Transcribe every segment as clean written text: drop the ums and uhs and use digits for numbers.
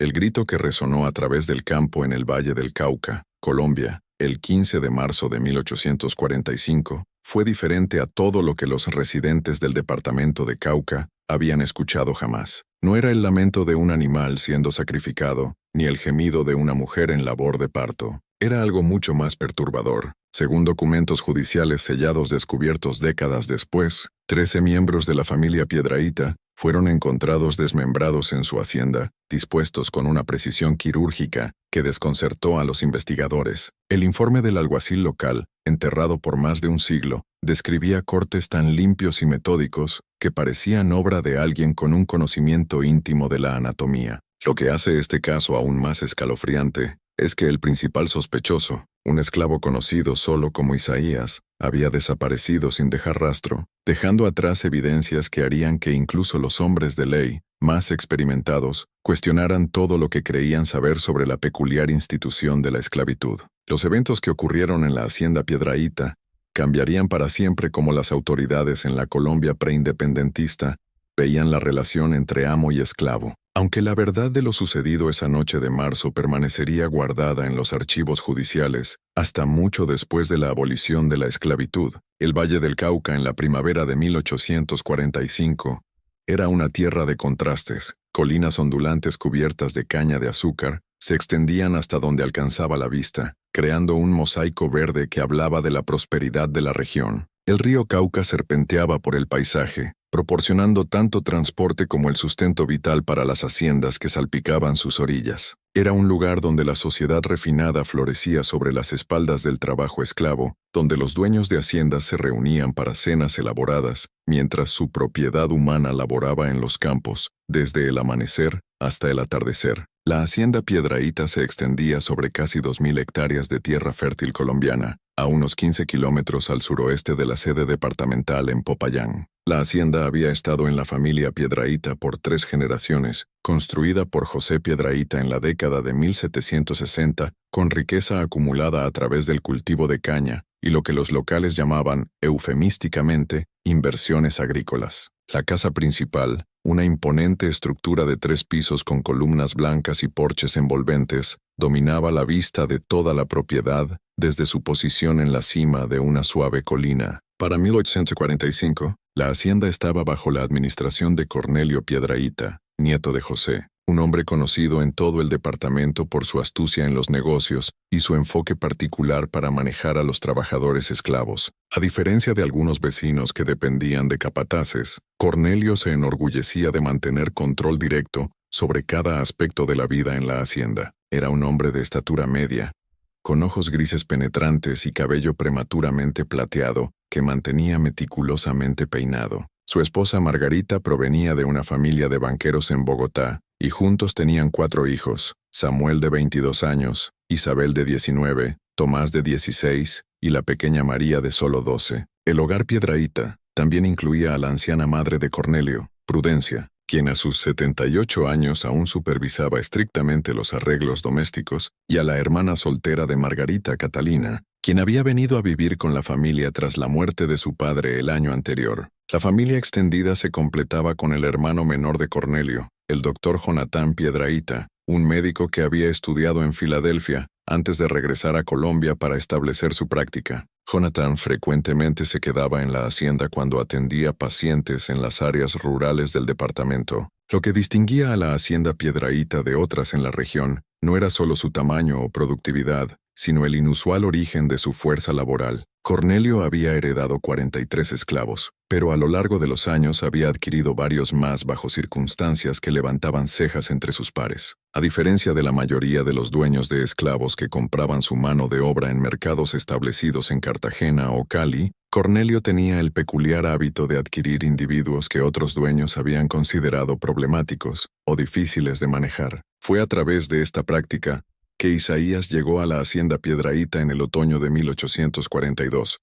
El grito que resonó a través del campo en el Valle del Cauca, Colombia, el 15 de marzo de 1845, fue diferente a todo lo que los residentes del departamento de Cauca habían escuchado jamás. No era el lamento de un animal siendo sacrificado, ni el gemido de una mujer en labor de parto. Era algo mucho más perturbador. Según documentos judiciales sellados descubiertos décadas después, 13 miembros de la familia Piedrahita fueron encontrados desmembrados en su hacienda, dispuestos con una precisión quirúrgica que desconcertó a los investigadores. El informe del alguacil local, enterrado por más de un siglo, describía cortes tan limpios y metódicos que parecían obra de alguien con un conocimiento íntimo de la anatomía. Lo que hace este caso aún más escalofriante es que el principal sospechoso, un esclavo conocido solo como Isaías, había desaparecido sin dejar rastro, dejando atrás evidencias que harían que incluso los hombres de ley, más experimentados, cuestionaran todo lo que creían saber sobre la peculiar institución de la esclavitud. Los eventos que ocurrieron en la hacienda Piedrahita cambiarían para siempre cómo las autoridades en la Colombia preindependentista veían la relación entre amo y esclavo. Aunque la verdad de lo sucedido esa noche de marzo permanecería guardada en los archivos judiciales hasta mucho después de la abolición de la esclavitud, el Valle del Cauca en la primavera de 1845 era una tierra de contrastes. Colinas ondulantes cubiertas de caña de azúcar se extendían hasta donde alcanzaba la vista, creando un mosaico verde que hablaba de la prosperidad de la región. El río Cauca serpenteaba por el paisaje, proporcionando tanto transporte como el sustento vital para las haciendas que salpicaban sus orillas. Era un lugar donde la sociedad refinada florecía sobre las espaldas del trabajo esclavo, donde los dueños de haciendas se reunían para cenas elaboradas, mientras su propiedad humana laboraba en los campos, desde el amanecer hasta el atardecer. La hacienda Piedrahita se extendía sobre casi 2.000 hectáreas de tierra fértil colombiana, a unos 15 kilómetros al suroeste de la sede departamental en Popayán. La hacienda había estado en la familia Piedrahita por 3 generaciones, construida por José Piedrahita en la década de 1760, con riqueza acumulada a través del cultivo de caña y lo que los locales llamaban, eufemísticamente, inversiones agrícolas. La casa principal, una imponente estructura de 3 pisos con columnas blancas y porches envolventes, dominaba la vista de toda la propiedad desde su posición en la cima de una suave colina. Para 1845, la hacienda estaba bajo la administración de Cornelio Piedrahita, nieto de José, un hombre conocido en todo el departamento por su astucia en los negocios y su enfoque particular para manejar a los trabajadores esclavos. A diferencia de algunos vecinos que dependían de capataces, Cornelio se enorgullecía de mantener control directo sobre cada aspecto de la vida en la hacienda. Era un hombre de estatura media, con ojos grises penetrantes y cabello prematuramente plateado que mantenía meticulosamente peinado. Su esposa Margarita provenía de una familia de banqueros en Bogotá, y juntos tenían 4 hijos, Samuel de 22 años, Isabel de 19, Tomás de 16 y la pequeña María de solo 12. El hogar Piedrahita también incluía a la anciana madre de Cornelio, Prudencia, quien a sus 78 años aún supervisaba estrictamente los arreglos domésticos, y a la hermana soltera de Margarita, Catalina, quien había venido a vivir con la familia tras la muerte de su padre el año anterior. La familia extendida se completaba con el hermano menor de Cornelio, el doctor Jonatán Piedrahita, un médico que había estudiado en Filadelfia antes de regresar a Colombia para establecer su práctica. Jonatán frecuentemente se quedaba en la hacienda cuando atendía pacientes en las áreas rurales del departamento. Lo que distinguía a la hacienda Piedrahita de otras en la región no era solo su tamaño o productividad, sino el inusual origen de su fuerza laboral. Cornelio había heredado 43 esclavos, pero a lo largo de los años había adquirido varios más bajo circunstancias que levantaban cejas entre sus pares. A diferencia de la mayoría de los dueños de esclavos que compraban su mano de obra en mercados establecidos en Cartagena o Cali, Cornelio tenía el peculiar hábito de adquirir individuos que otros dueños habían considerado problemáticos o difíciles de manejar. Fue a través de esta práctica que Isaías llegó a la hacienda Piedrahita en el otoño de 1842.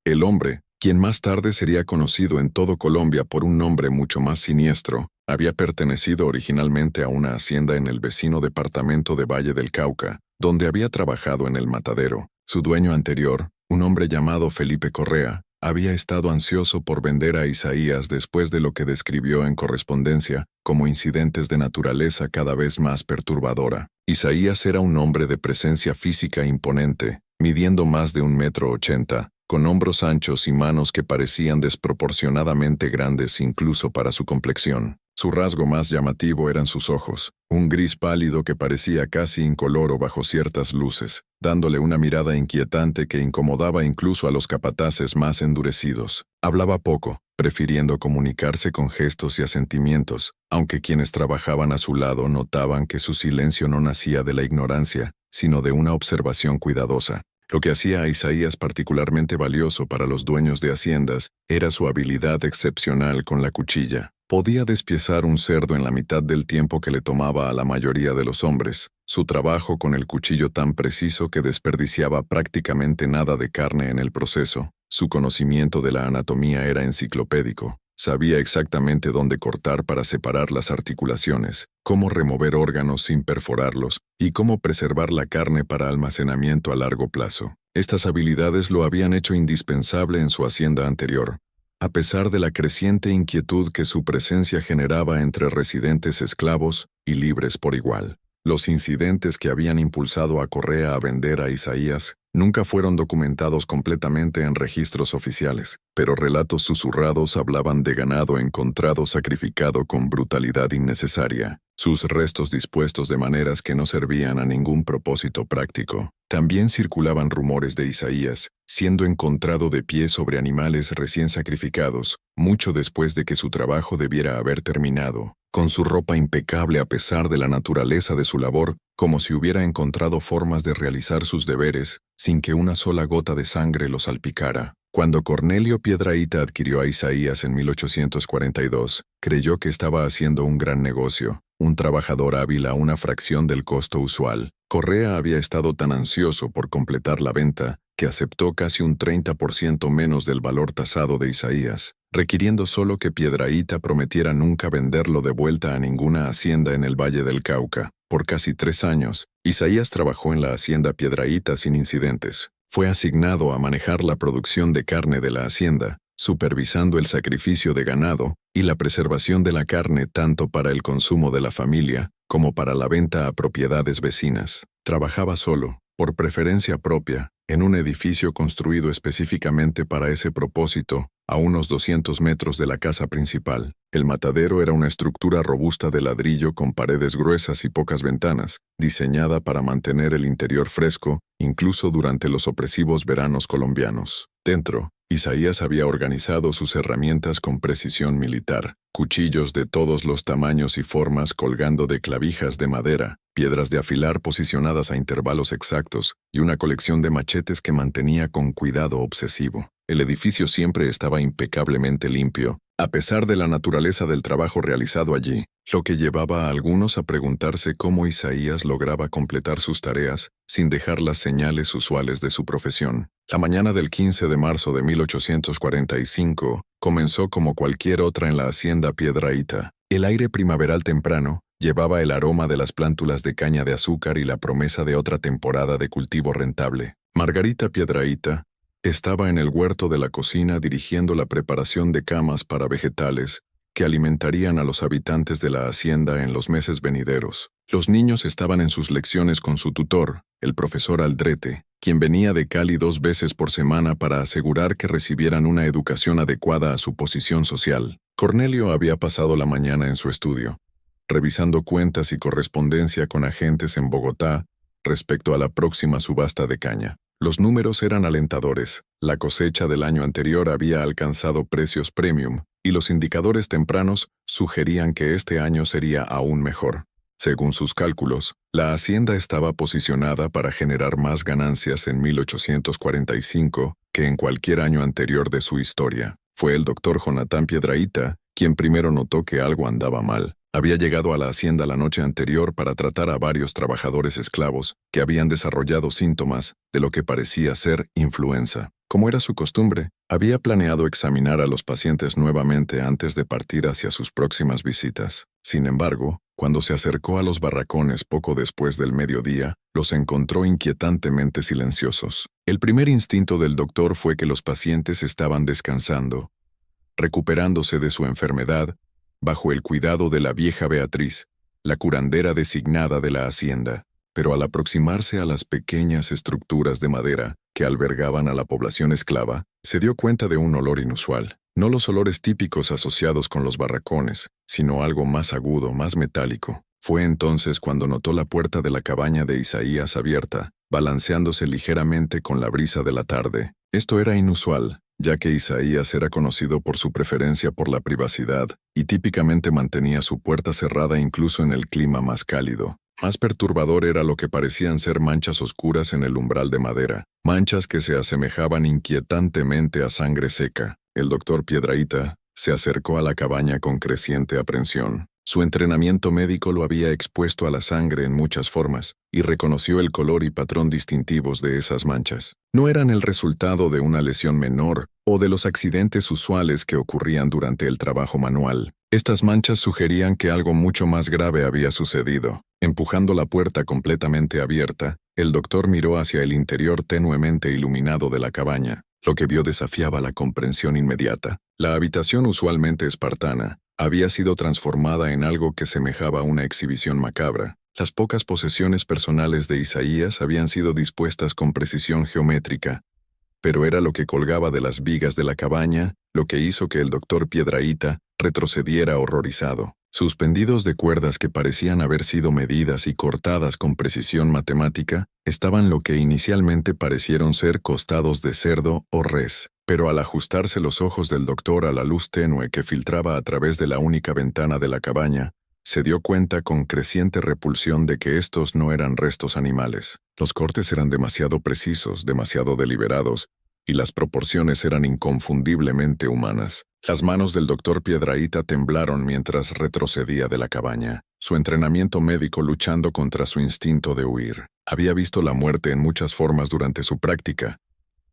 El hombre, quien más tarde sería conocido en todo Colombia por un nombre mucho más siniestro, había pertenecido originalmente a una hacienda en el vecino departamento de Valle del Cauca, donde había trabajado en el matadero. Su dueño anterior, un hombre llamado Felipe Correa, había estado ansioso por vender a Isaías después de lo que describió en correspondencia como incidentes de naturaleza cada vez más perturbadora. Isaías era un hombre de presencia física imponente, midiendo más de 1,80 m, con hombros anchos y manos que parecían desproporcionadamente grandes incluso para su complexión. Su rasgo más llamativo eran sus ojos, un gris pálido que parecía casi incoloro bajo ciertas luces, dándole una mirada inquietante que incomodaba incluso a los capataces más endurecidos. Hablaba poco, prefiriendo comunicarse con gestos y asentimientos, aunque quienes trabajaban a su lado notaban que su silencio no nacía de la ignorancia, sino de una observación cuidadosa. Lo que hacía a Isaías particularmente valioso para los dueños de haciendas era su habilidad excepcional con la cuchilla. Podía despiezar un cerdo en la mitad del tiempo que le tomaba a la mayoría de los hombres. Su trabajo con el cuchillo tan preciso que desperdiciaba prácticamente nada de carne en el proceso. Su conocimiento de la anatomía era enciclopédico. Sabía exactamente dónde cortar para separar las articulaciones, cómo remover órganos sin perforarlos y cómo preservar la carne para almacenamiento a largo plazo. Estas habilidades lo habían hecho indispensable en su hacienda anterior, a pesar de la creciente inquietud que su presencia generaba entre residentes esclavos y libres por igual. Los incidentes que habían impulsado a Correa a vender a Isaías nunca fueron documentados completamente en registros oficiales, pero relatos susurrados hablaban de ganado encontrado sacrificado con brutalidad innecesaria, sus restos dispuestos de maneras que no servían a ningún propósito práctico. También circulaban rumores de Isaías, siendo encontrado de pie sobre animales recién sacrificados, mucho después de que su trabajo debiera haber terminado, con su ropa impecable a pesar de la naturaleza de su labor, como si hubiera encontrado formas de realizar sus deberes, sin que una sola gota de sangre lo salpicara. Cuando Cornelio Piedrahita adquirió a Isaías en 1842, creyó que estaba haciendo un gran negocio, un trabajador hábil a una fracción del costo usual. Correa había estado tan ansioso por completar la venta que aceptó casi un 30% menos del valor tasado de Isaías, requiriendo solo que Piedrahita prometiera nunca venderlo de vuelta a ninguna hacienda en el Valle del Cauca. Por casi 3 años, Isaías trabajó en la hacienda Piedrahita sin incidentes. Fue asignado a manejar la producción de carne de la hacienda, supervisando el sacrificio de ganado y la preservación de la carne tanto para el consumo de la familia como para la venta a propiedades vecinas. Trabajaba solo, por preferencia propia, en un edificio construido específicamente para ese propósito, a unos 200 metros de la casa principal. El matadero era una estructura robusta de ladrillo con paredes gruesas y pocas ventanas, diseñada para mantener el interior fresco, incluso durante los opresivos veranos colombianos. Dentro, Isaías había organizado sus herramientas con precisión militar, cuchillos de todos los tamaños y formas colgando de clavijas de madera, piedras de afilar posicionadas a intervalos exactos y una colección de machetes que mantenía con cuidado obsesivo. El edificio siempre estaba impecablemente limpio, a pesar de la naturaleza del trabajo realizado allí, lo que llevaba a algunos a preguntarse cómo Isaías lograba completar sus tareas sin dejar las señales usuales de su profesión. La mañana del 15 de marzo de 1845 comenzó como cualquier otra en la hacienda Piedrahita. El aire primaveral temprano llevaba el aroma de las plántulas de caña de azúcar y la promesa de otra temporada de cultivo rentable. Margarita Piedrahita estaba en el huerto de la cocina dirigiendo la preparación de camas para vegetales que alimentarían a los habitantes de la hacienda en los meses venideros. Los niños estaban en sus lecciones con su tutor, el profesor Aldrete, quien venía de Cali 2 veces por semana para asegurar que recibieran una educación adecuada a su posición social. Cornelio había pasado la mañana en su estudio, revisando cuentas y correspondencia con agentes en Bogotá respecto a la próxima subasta de caña. Los números eran alentadores. La cosecha del año anterior había alcanzado precios premium, y los indicadores tempranos sugerían que este año sería aún mejor. Según sus cálculos, la hacienda estaba posicionada para generar más ganancias en 1845 que en cualquier año anterior de su historia. Fue el doctor Jonatán Piedrahita quien primero notó que algo andaba mal. Había llegado a la hacienda la noche anterior para tratar a varios trabajadores esclavos que habían desarrollado síntomas de lo que parecía ser influenza. Como era su costumbre, había planeado examinar a los pacientes nuevamente antes de partir hacia sus próximas visitas. Sin embargo, cuando se acercó a los barracones poco después del mediodía, los encontró inquietantemente silenciosos. El primer instinto del doctor fue que los pacientes estaban descansando, recuperándose de su enfermedad, bajo el cuidado de la vieja Beatriz, la curandera designada de la hacienda. Pero al aproximarse a las pequeñas estructuras de madera que albergaban a la población esclava, se dio cuenta de un olor inusual. No los olores típicos asociados con los barracones, sino algo más agudo, más metálico. Fue entonces cuando notó la puerta de la cabaña de Isaías abierta, balanceándose ligeramente con la brisa de la tarde. Esto era inusual, ya que Isaías era conocido por su preferencia por la privacidad y típicamente mantenía su puerta cerrada incluso en el clima más cálido. Más perturbador era lo que parecían ser manchas oscuras en el umbral de madera, manchas que se asemejaban inquietantemente a sangre seca. El doctor Piedrahita se acercó a la cabaña con creciente aprensión. Su entrenamiento médico lo había expuesto a la sangre en muchas formas, y reconoció el color y patrón distintivos de esas manchas. No eran el resultado de una lesión menor o de los accidentes usuales que ocurrían durante el trabajo manual. Estas manchas sugerían que algo mucho más grave había sucedido. Empujando la puerta completamente abierta, el doctor miró hacia el interior tenuemente iluminado de la cabaña. Lo que vio desafiaba la comprensión inmediata. La habitación usualmente espartana había sido transformada en algo que semejaba a una exhibición macabra. Las pocas posesiones personales de Isaías habían sido dispuestas con precisión geométrica, pero era lo que colgaba de las vigas de la cabaña lo que hizo que el doctor Piedrahita retrocediera horrorizado. Suspendidos de cuerdas que parecían haber sido medidas y cortadas con precisión matemática, estaban lo que inicialmente parecieron ser costados de cerdo o res. Pero al ajustarse los ojos del doctor a la luz tenue que filtraba a través de la única ventana de la cabaña, se dio cuenta con creciente repulsión de que estos no eran restos animales. Los cortes eran demasiado precisos, demasiado deliberados, y las proporciones eran inconfundiblemente humanas. Las manos del doctor Piedrahita temblaron mientras retrocedía de la cabaña, su entrenamiento médico luchando contra su instinto de huir. Había visto la muerte en muchas formas durante su práctica,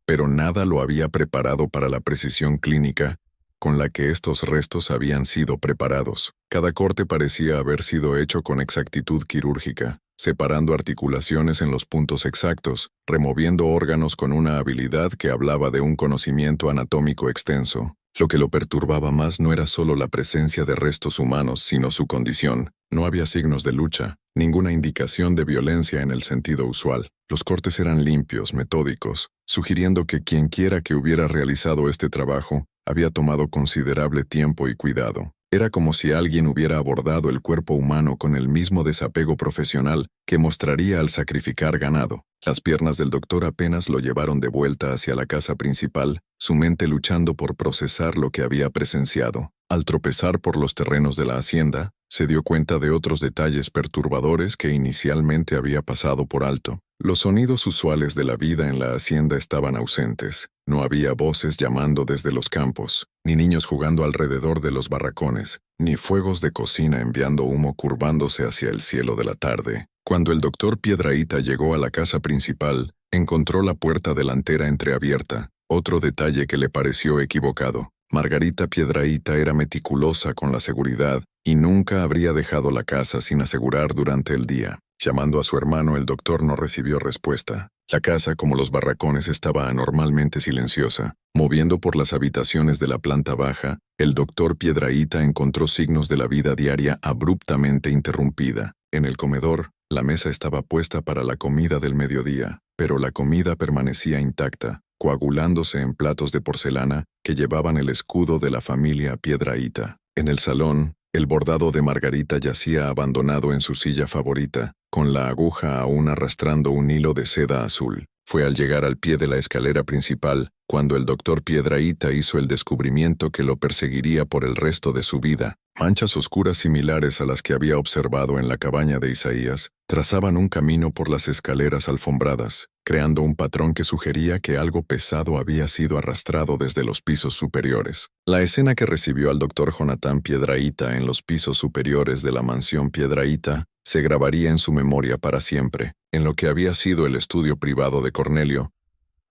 pero nada lo había preparado para la precisión clínica con la que estos restos habían sido preparados. Cada corte parecía haber sido hecho con exactitud quirúrgica, separando articulaciones en los puntos exactos, removiendo órganos con una habilidad que hablaba de un conocimiento anatómico extenso. Lo que lo perturbaba más no era solo la presencia de restos humanos, sino su condición. No había signos de lucha, ninguna indicación de violencia en el sentido usual. Los cortes eran limpios, metódicos, sugiriendo que quienquiera que hubiera realizado este trabajo había tomado considerable tiempo y cuidado. Era como si alguien hubiera abordado el cuerpo humano con el mismo desapego profesional que mostraría al sacrificar ganado. Las piernas del doctor apenas lo llevaron de vuelta hacia la casa principal, su mente luchando por procesar lo que había presenciado. Al tropezar por los terrenos de la hacienda, se dio cuenta de otros detalles perturbadores que inicialmente había pasado por alto. Los sonidos usuales de la vida en la hacienda estaban ausentes. No había voces llamando desde los campos, ni niños jugando alrededor de los barracones, ni fuegos de cocina enviando humo curvándose hacia el cielo de la tarde. Cuando el doctor Piedrahita llegó a la casa principal, encontró la puerta delantera entreabierta, otro detalle que le pareció equivocado. Margarita Piedrahita era meticulosa con la seguridad y nunca habría dejado la casa sin asegurar durante el día. Llamando a su hermano, el doctor no recibió respuesta. La casa, como los barracones, estaba anormalmente silenciosa. Moviendo por las habitaciones de la planta baja, el doctor Piedrahita encontró signos de la vida diaria abruptamente interrumpida. En el comedor, la mesa estaba puesta para la comida del mediodía, pero la comida permanecía intacta, coagulándose en platos de porcelana que llevaban el escudo de la familia Piedrahita. En el salón, el bordado de Margarita yacía abandonado en su silla favorita, con la aguja aún arrastrando un hilo de seda azul. Fue al llegar al pie de la escalera principal, cuando el doctor Piedrahita hizo el descubrimiento que lo perseguiría por el resto de su vida. Manchas oscuras similares a las que había observado en la cabaña de Isaías trazaban un camino por las escaleras alfombradas, creando un patrón que sugería que algo pesado había sido arrastrado desde los pisos superiores. La escena que recibió al doctor Jonathan Piedrahita en los pisos superiores de la mansión Piedrahita se grabaría en su memoria para siempre. En lo que había sido el estudio privado de Cornelio,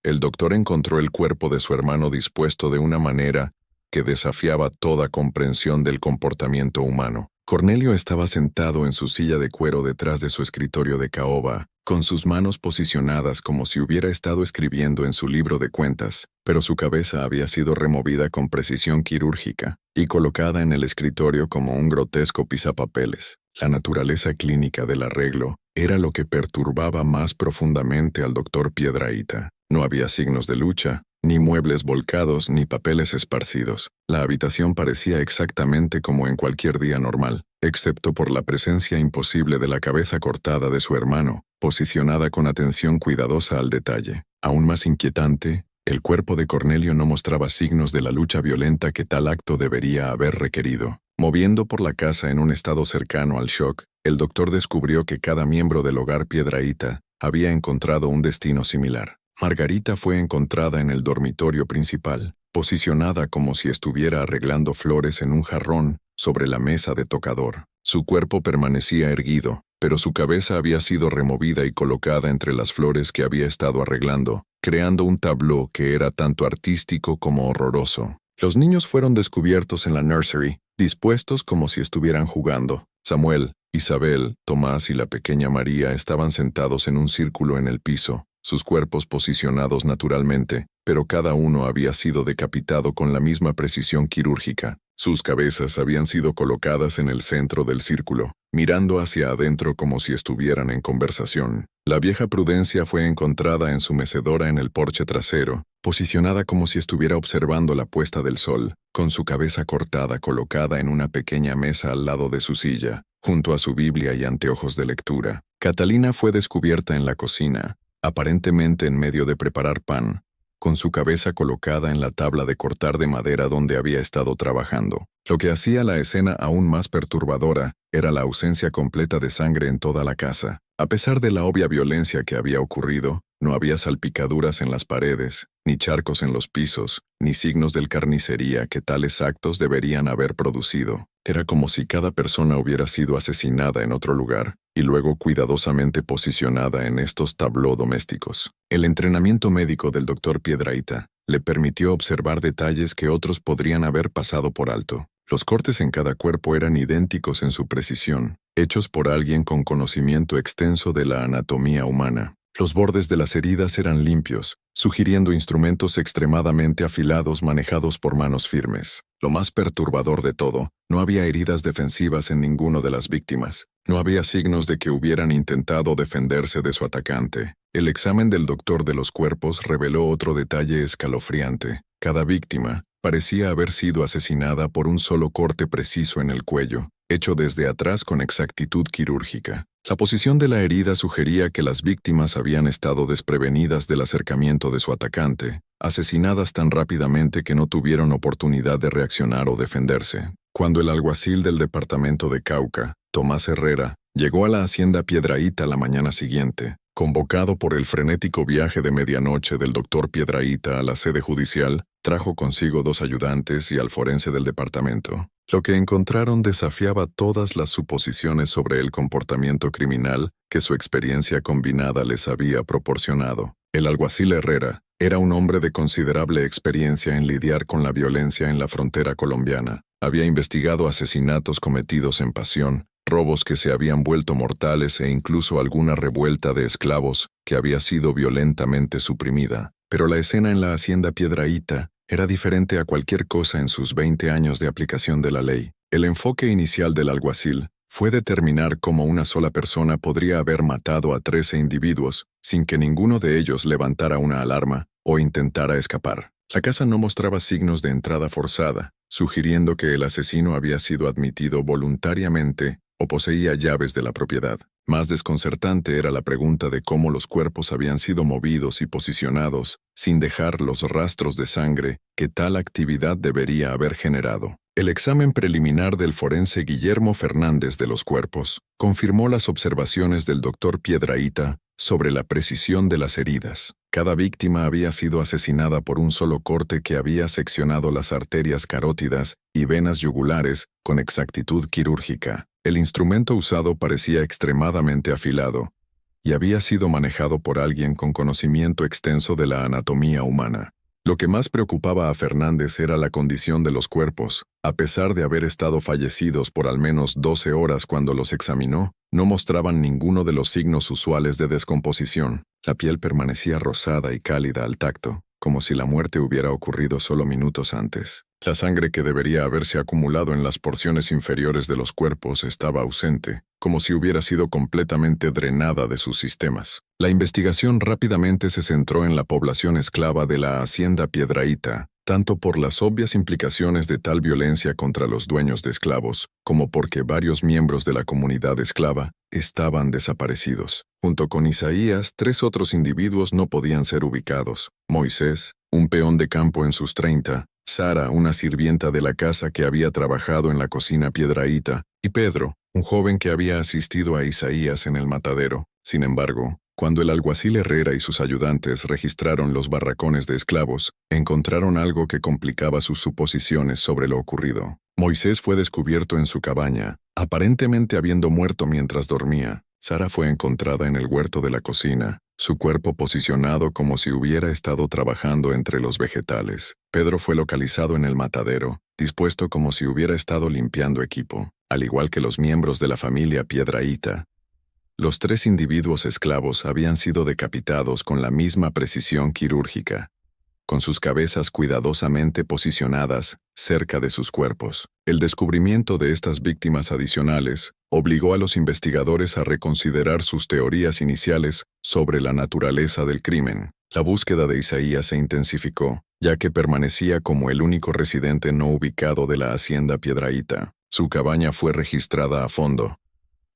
el doctor encontró el cuerpo de su hermano dispuesto de una manera que desafiaba toda comprensión del comportamiento humano. Cornelio estaba sentado en su silla de cuero detrás de su escritorio de caoba, con sus manos posicionadas como si hubiera estado escribiendo en su libro de cuentas, pero su cabeza había sido removida con precisión quirúrgica y colocada en el escritorio como un grotesco pisapapeles. La naturaleza clínica del arreglo era lo que perturbaba más profundamente al doctor Piedrahita. No había signos de lucha, ni muebles volcados, ni papeles esparcidos. La habitación parecía exactamente como en cualquier día normal, excepto por la presencia imposible de la cabeza cortada de su hermano, posicionada con atención cuidadosa al detalle. Aún más inquietante, el cuerpo de Cornelio no mostraba signos de la lucha violenta que tal acto debería haber requerido. Moviendo por la casa en un estado cercano al shock, el doctor descubrió que cada miembro del hogar Piedrahita había encontrado un destino similar. Margarita fue encontrada en el dormitorio principal, posicionada como si estuviera arreglando flores en un jarrón sobre la mesa de tocador. Su cuerpo permanecía erguido, pero su cabeza había sido removida y colocada entre las flores que había estado arreglando, creando un tableau que era tanto artístico como horroroso. Los niños fueron descubiertos en la nursery, dispuestos como si estuvieran jugando. Samuel, Isabel, Tomás y la pequeña María estaban sentados en un círculo en el piso, sus cuerpos posicionados naturalmente, pero cada uno había sido decapitado con la misma precisión quirúrgica. Sus cabezas habían sido colocadas en el centro del círculo, mirando hacia adentro como si estuvieran en conversación. La vieja Prudencia fue encontrada en su mecedora en el porche trasero, posicionada como si estuviera observando la puesta del sol, con su cabeza cortada colocada en una pequeña mesa al lado de su silla, junto a su Biblia y anteojos de lectura. Catalina fue descubierta en la cocina, aparentemente en medio de preparar pan, con su cabeza colocada en la tabla de cortar de madera donde había estado trabajando. Lo que hacía la escena aún más perturbadora era la ausencia completa de sangre en toda la casa. A pesar de la obvia violencia que había ocurrido, no había salpicaduras en las paredes, ni charcos en los pisos, ni signos de carnicería que tales actos deberían haber producido. Era como si cada persona hubiera sido asesinada en otro lugar y luego cuidadosamente posicionada en estos tableaux domésticos. El entrenamiento médico del doctor Piedrahita le permitió observar detalles que otros podrían haber pasado por alto. Los cortes en cada cuerpo eran idénticos en su precisión, hechos por alguien con conocimiento extenso de la anatomía humana. Los bordes de las heridas eran limpios, sugiriendo instrumentos extremadamente afilados manejados por manos firmes. Lo más perturbador de todo, no había heridas defensivas en ninguno de las víctimas. No había signos de que hubieran intentado defenderse de su atacante. El examen del doctor de los cuerpos reveló otro detalle escalofriante. Cada víctima parecía haber sido asesinada por un solo corte preciso en el cuello, hecho desde atrás con exactitud quirúrgica. La posición de la herida sugería que las víctimas habían estado desprevenidas del acercamiento de su atacante, asesinadas tan rápidamente que no tuvieron oportunidad de reaccionar o defenderse. Cuando el alguacil del departamento de Cauca, Tomás Herrera, llegó a la hacienda Piedrahita la mañana siguiente, convocado por el frenético viaje de medianoche del doctor Piedrahita a la sede judicial, trajo consigo 2 ayudantes y al forense del departamento. Lo que encontraron desafiaba todas las suposiciones sobre el comportamiento criminal que su experiencia combinada les había proporcionado. El alguacil Herrera era un hombre de considerable experiencia en lidiar con la violencia en la frontera colombiana. Había investigado asesinatos cometidos en pasión, robos que se habían vuelto mortales e incluso alguna revuelta de esclavos que había sido violentamente suprimida. Pero la escena en la hacienda Piedrahita era diferente a cualquier cosa en sus 20 años de aplicación de la ley. El enfoque inicial del alguacil fue determinar cómo una sola persona podría haber matado a 13 individuos sin que ninguno de ellos levantara una alarma o intentara escapar. La casa no mostraba signos de entrada forzada, sugiriendo que el asesino había sido admitido voluntariamente o poseía llaves de la propiedad. Más desconcertante era la pregunta de cómo los cuerpos habían sido movidos y posicionados sin dejar los rastros de sangre que tal actividad debería haber generado. El examen preliminar del forense Guillermo Fernández de los cuerpos confirmó las observaciones del doctor Piedrahita sobre la precisión de las heridas. Cada víctima había sido asesinada por un solo corte que había seccionado las arterias carótidas y venas yugulares con exactitud quirúrgica. El instrumento usado parecía extremadamente afilado y había sido manejado por alguien con conocimiento extenso de la anatomía humana. Lo que más preocupaba a Fernández era la condición de los cuerpos. A pesar de haber estado fallecidos por al menos 12 horas cuando los examinó, no mostraban ninguno de los signos usuales de descomposición. La piel permanecía rosada y cálida al tacto, como si la muerte hubiera ocurrido solo minutos antes. La sangre que debería haberse acumulado en las porciones inferiores de los cuerpos estaba ausente, como si hubiera sido completamente drenada de sus sistemas. La investigación rápidamente se centró en la población esclava de la hacienda Piedrahíta, tanto por las obvias implicaciones de tal violencia contra los dueños de esclavos, como porque varios miembros de la comunidad esclava estaban desaparecidos. Junto con Isaías, 3 otros individuos no podían ser ubicados: Moisés, un peón de campo en sus 30, Sara, una sirvienta de la casa que había trabajado en la cocina Piedrahíta, y Pedro, un joven que había asistido a Isaías en el matadero. Sin embargo, cuando el alguacil Herrera y sus ayudantes registraron los barracones de esclavos, encontraron algo que complicaba sus suposiciones sobre lo ocurrido. Moisés fue descubierto en su cabaña, aparentemente habiendo muerto mientras dormía. Sara fue encontrada en el huerto de la cocina, su cuerpo posicionado como si hubiera estado trabajando entre los vegetales. Pedro fue localizado en el matadero, dispuesto como si hubiera estado limpiando equipo, al igual que los miembros de la familia Piedrahíta. Los 3 individuos esclavos habían sido decapitados con la misma precisión quirúrgica, con sus cabezas cuidadosamente posicionadas cerca de sus cuerpos. El descubrimiento de estas víctimas adicionales obligó a los investigadores a reconsiderar sus teorías iniciales sobre la naturaleza del crimen. La búsqueda de Isaías se intensificó, ya que permanecía como el único residente no ubicado de la hacienda Piedrahíta. Su cabaña fue registrada a fondo,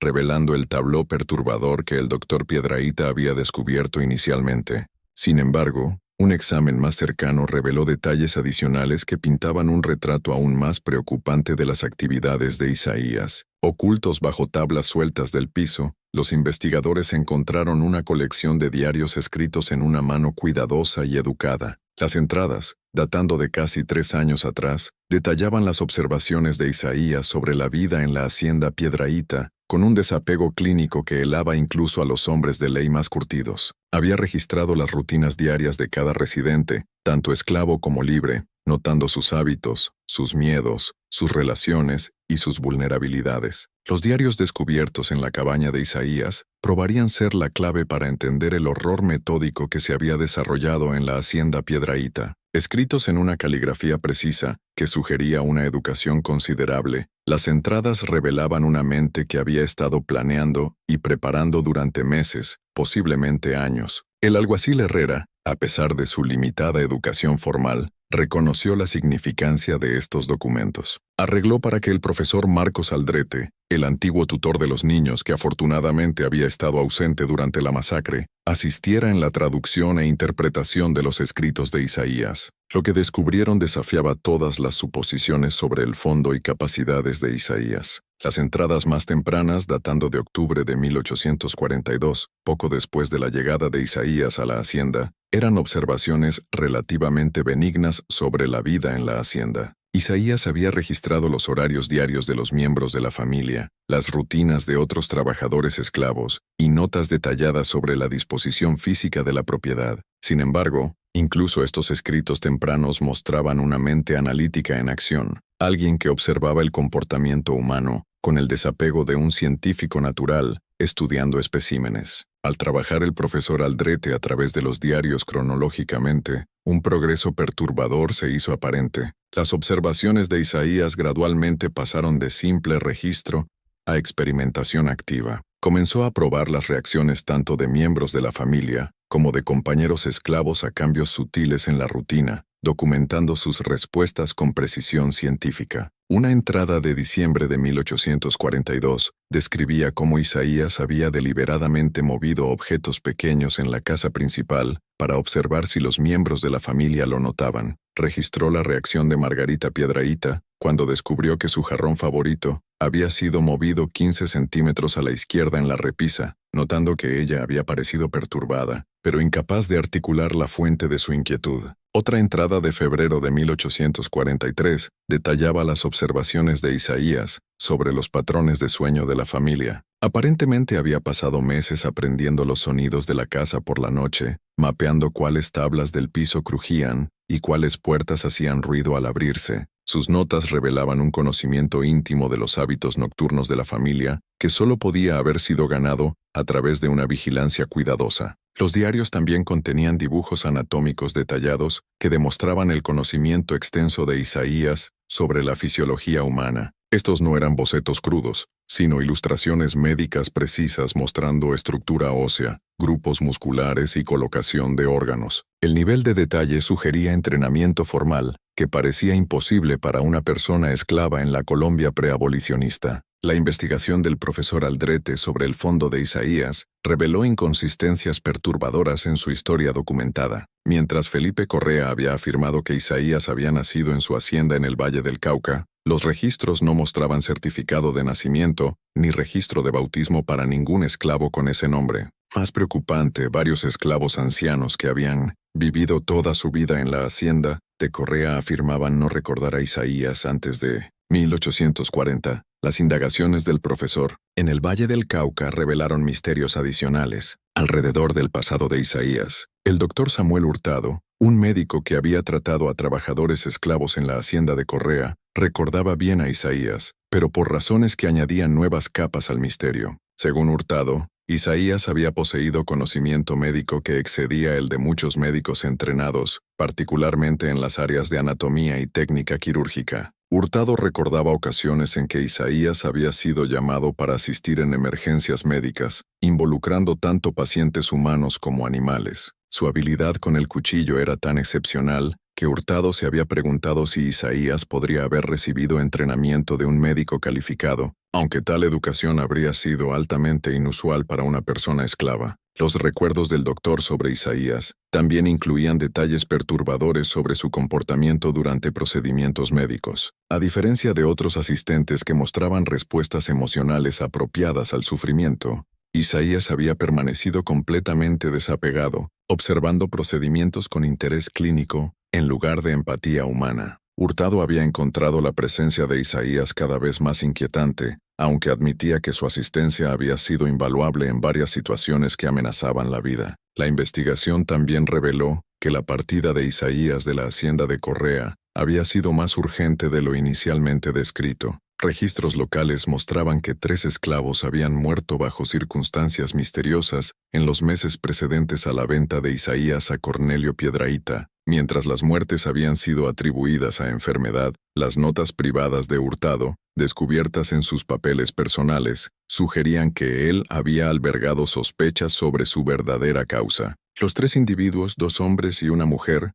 revelando el tabló perturbador que el doctor Piedrahíta había descubierto inicialmente. Sin embargo, un examen más cercano reveló detalles adicionales que pintaban un retrato aún más preocupante de las actividades de Isaías. Ocultos bajo tablas sueltas del piso, los investigadores encontraron una colección de diarios escritos en una mano cuidadosa y educada. Las entradas, datando de casi 3 años atrás, detallaban las observaciones de Isaías sobre la vida en la hacienda Piedrahíta, con un desapego clínico que helaba incluso a los hombres de ley más curtidos. Había registrado las rutinas diarias de cada residente, tanto esclavo como libre, notando sus hábitos, sus miedos, sus relaciones y sus vulnerabilidades. Los diarios descubiertos en la cabaña de Isaías probarían ser la clave para entender el horror metódico que se había desarrollado en la hacienda Piedrahíta. Escritos en una caligrafía precisa que sugería una educación considerable, las entradas revelaban una mente que había estado planeando y preparando durante meses, posiblemente años. El alguacil Herrera, a pesar de su limitada educación formal, reconoció la significancia de estos documentos. Arregló para que el profesor Marcos Aldrete, el antiguo tutor de los niños que afortunadamente había estado ausente durante la masacre, asistiera en la traducción e interpretación de los escritos de Isaías. Lo que descubrieron desafiaba todas las suposiciones sobre el fondo y capacidades de Isaías. Las entradas más tempranas, datando de octubre de 1842, poco después de la llegada de Isaías a la hacienda, eran observaciones relativamente benignas sobre la vida en la hacienda. Isaías había registrado los horarios diarios de los miembros de la familia, las rutinas de otros trabajadores esclavos y notas detalladas sobre la disposición física de la propiedad. Sin embargo, incluso estos escritos tempranos mostraban una mente analítica en acción, alguien que observaba el comportamiento humano con el desapego de un científico natural estudiando especímenes. Al trabajar el profesor Aldrete a través de los diarios cronológicamente, un progreso perturbador se hizo aparente. Las observaciones de Isaías gradualmente pasaron de simple registro a experimentación activa. Comenzó a probar las reacciones tanto de miembros de la familia como de compañeros esclavos a cambios sutiles en la rutina, documentando sus respuestas con precisión científica. Una entrada de diciembre de 1842 describía cómo Isaías había deliberadamente movido objetos pequeños en la casa principal para observar si los miembros de la familia lo notaban. Registró la reacción de Margarita Piedrahíta cuando descubrió que su jarrón favorito había sido movido 15 centímetros a la izquierda en la repisa, notando que ella había parecido perturbada, pero incapaz de articular la fuente de su inquietud. Otra entrada de febrero de 1843 detallaba las observaciones de Isaías sobre los patrones de sueño de la familia. Aparentemente había pasado meses aprendiendo los sonidos de la casa por la noche, mapeando cuáles tablas del piso crujían y cuáles puertas hacían ruido al abrirse. Sus notas revelaban un conocimiento íntimo de los hábitos nocturnos de la familia que solo podía haber sido ganado a través de una vigilancia cuidadosa. Los diarios también contenían dibujos anatómicos detallados que demostraban el conocimiento extenso de Isaías sobre la fisiología humana. Estos no eran bocetos crudos, sino ilustraciones médicas precisas mostrando estructura ósea, grupos musculares y colocación de órganos. El nivel de detalle sugería entrenamiento formal, que parecía imposible para una persona esclava en la Colombia preabolicionista. La investigación del profesor Aldrete sobre el fondo de Isaías reveló inconsistencias perturbadoras en su historia documentada. Mientras Felipe Correa había afirmado que Isaías había nacido en su hacienda en el Valle del Cauca, los registros no mostraban certificado de nacimiento ni registro de bautismo para ningún esclavo con ese nombre. Más preocupante, varios esclavos ancianos que habían vivido toda su vida en la hacienda de Correa afirmaban no recordar a Isaías antes de 1840. Las indagaciones del profesor en el Valle del Cauca revelaron misterios adicionales alrededor del pasado de Isaías. El doctor Samuel Hurtado, un médico que había tratado a trabajadores esclavos en la hacienda de Correa, recordaba bien a Isaías, pero por razones que añadían nuevas capas al misterio. Según Hurtado, Isaías había poseído conocimiento médico que excedía el de muchos médicos entrenados, particularmente en las áreas de anatomía y técnica quirúrgica. Hurtado recordaba ocasiones en que Isaías había sido llamado para asistir en emergencias médicas, involucrando tanto pacientes humanos como animales. Su habilidad con el cuchillo era tan excepcional que Hurtado se había preguntado si Isaías podría haber recibido entrenamiento de un médico calificado, aunque tal educación habría sido altamente inusual para una persona esclava. Los recuerdos del doctor sobre Isaías también incluían detalles perturbadores sobre su comportamiento durante procedimientos médicos. A diferencia de otros asistentes que mostraban respuestas emocionales apropiadas al sufrimiento, Isaías había permanecido completamente desapegado, observando procedimientos con interés clínico en lugar de empatía humana. Hurtado había encontrado la presencia de Isaías cada vez más inquietante, aunque admitía que su asistencia había sido invaluable en varias situaciones que amenazaban la vida. La investigación también reveló que la partida de Isaías de la hacienda de Correa había sido más urgente de lo inicialmente descrito. Registros locales mostraban que 3 esclavos habían muerto bajo circunstancias misteriosas en los meses precedentes a la venta de Isaías a Cornelio Piedrahíta. Mientras las muertes habían sido atribuidas a enfermedad, las notas privadas de Hurtado, descubiertas en sus papeles personales, sugerían que él había albergado sospechas sobre su verdadera causa. Los 3 individuos, 2 hombres y una mujer,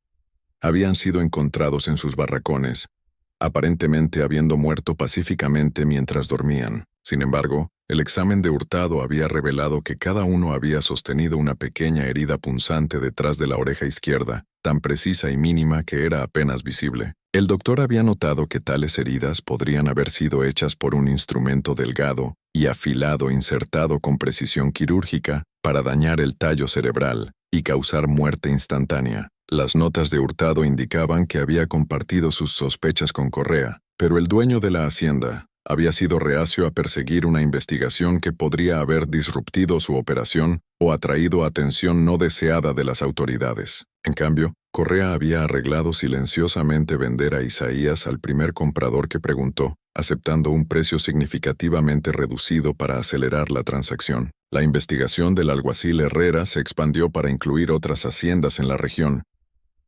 habían sido encontrados en sus barracones, aparentemente habiendo muerto pacíficamente mientras dormían. Sin embargo, el examen de Hurtado había revelado que cada uno había sostenido una pequeña herida punzante detrás de la oreja izquierda, tan precisa y mínima que era apenas visible. El doctor había notado que tales heridas podrían haber sido hechas por un instrumento delgado y afilado insertado con precisión quirúrgica para dañar el tallo cerebral y causar muerte instantánea. Las notas de Hurtado indicaban que había compartido sus sospechas con Correa, pero el dueño de la hacienda había sido reacio a perseguir una investigación que podría haber disruptido su operación o atraído atención no deseada de las autoridades. En cambio, Correa había arreglado silenciosamente vender a Isaías al primer comprador que preguntó, aceptando un precio significativamente reducido para acelerar la transacción. La investigación del alguacil Herrera se expandió para incluir otras haciendas en la región,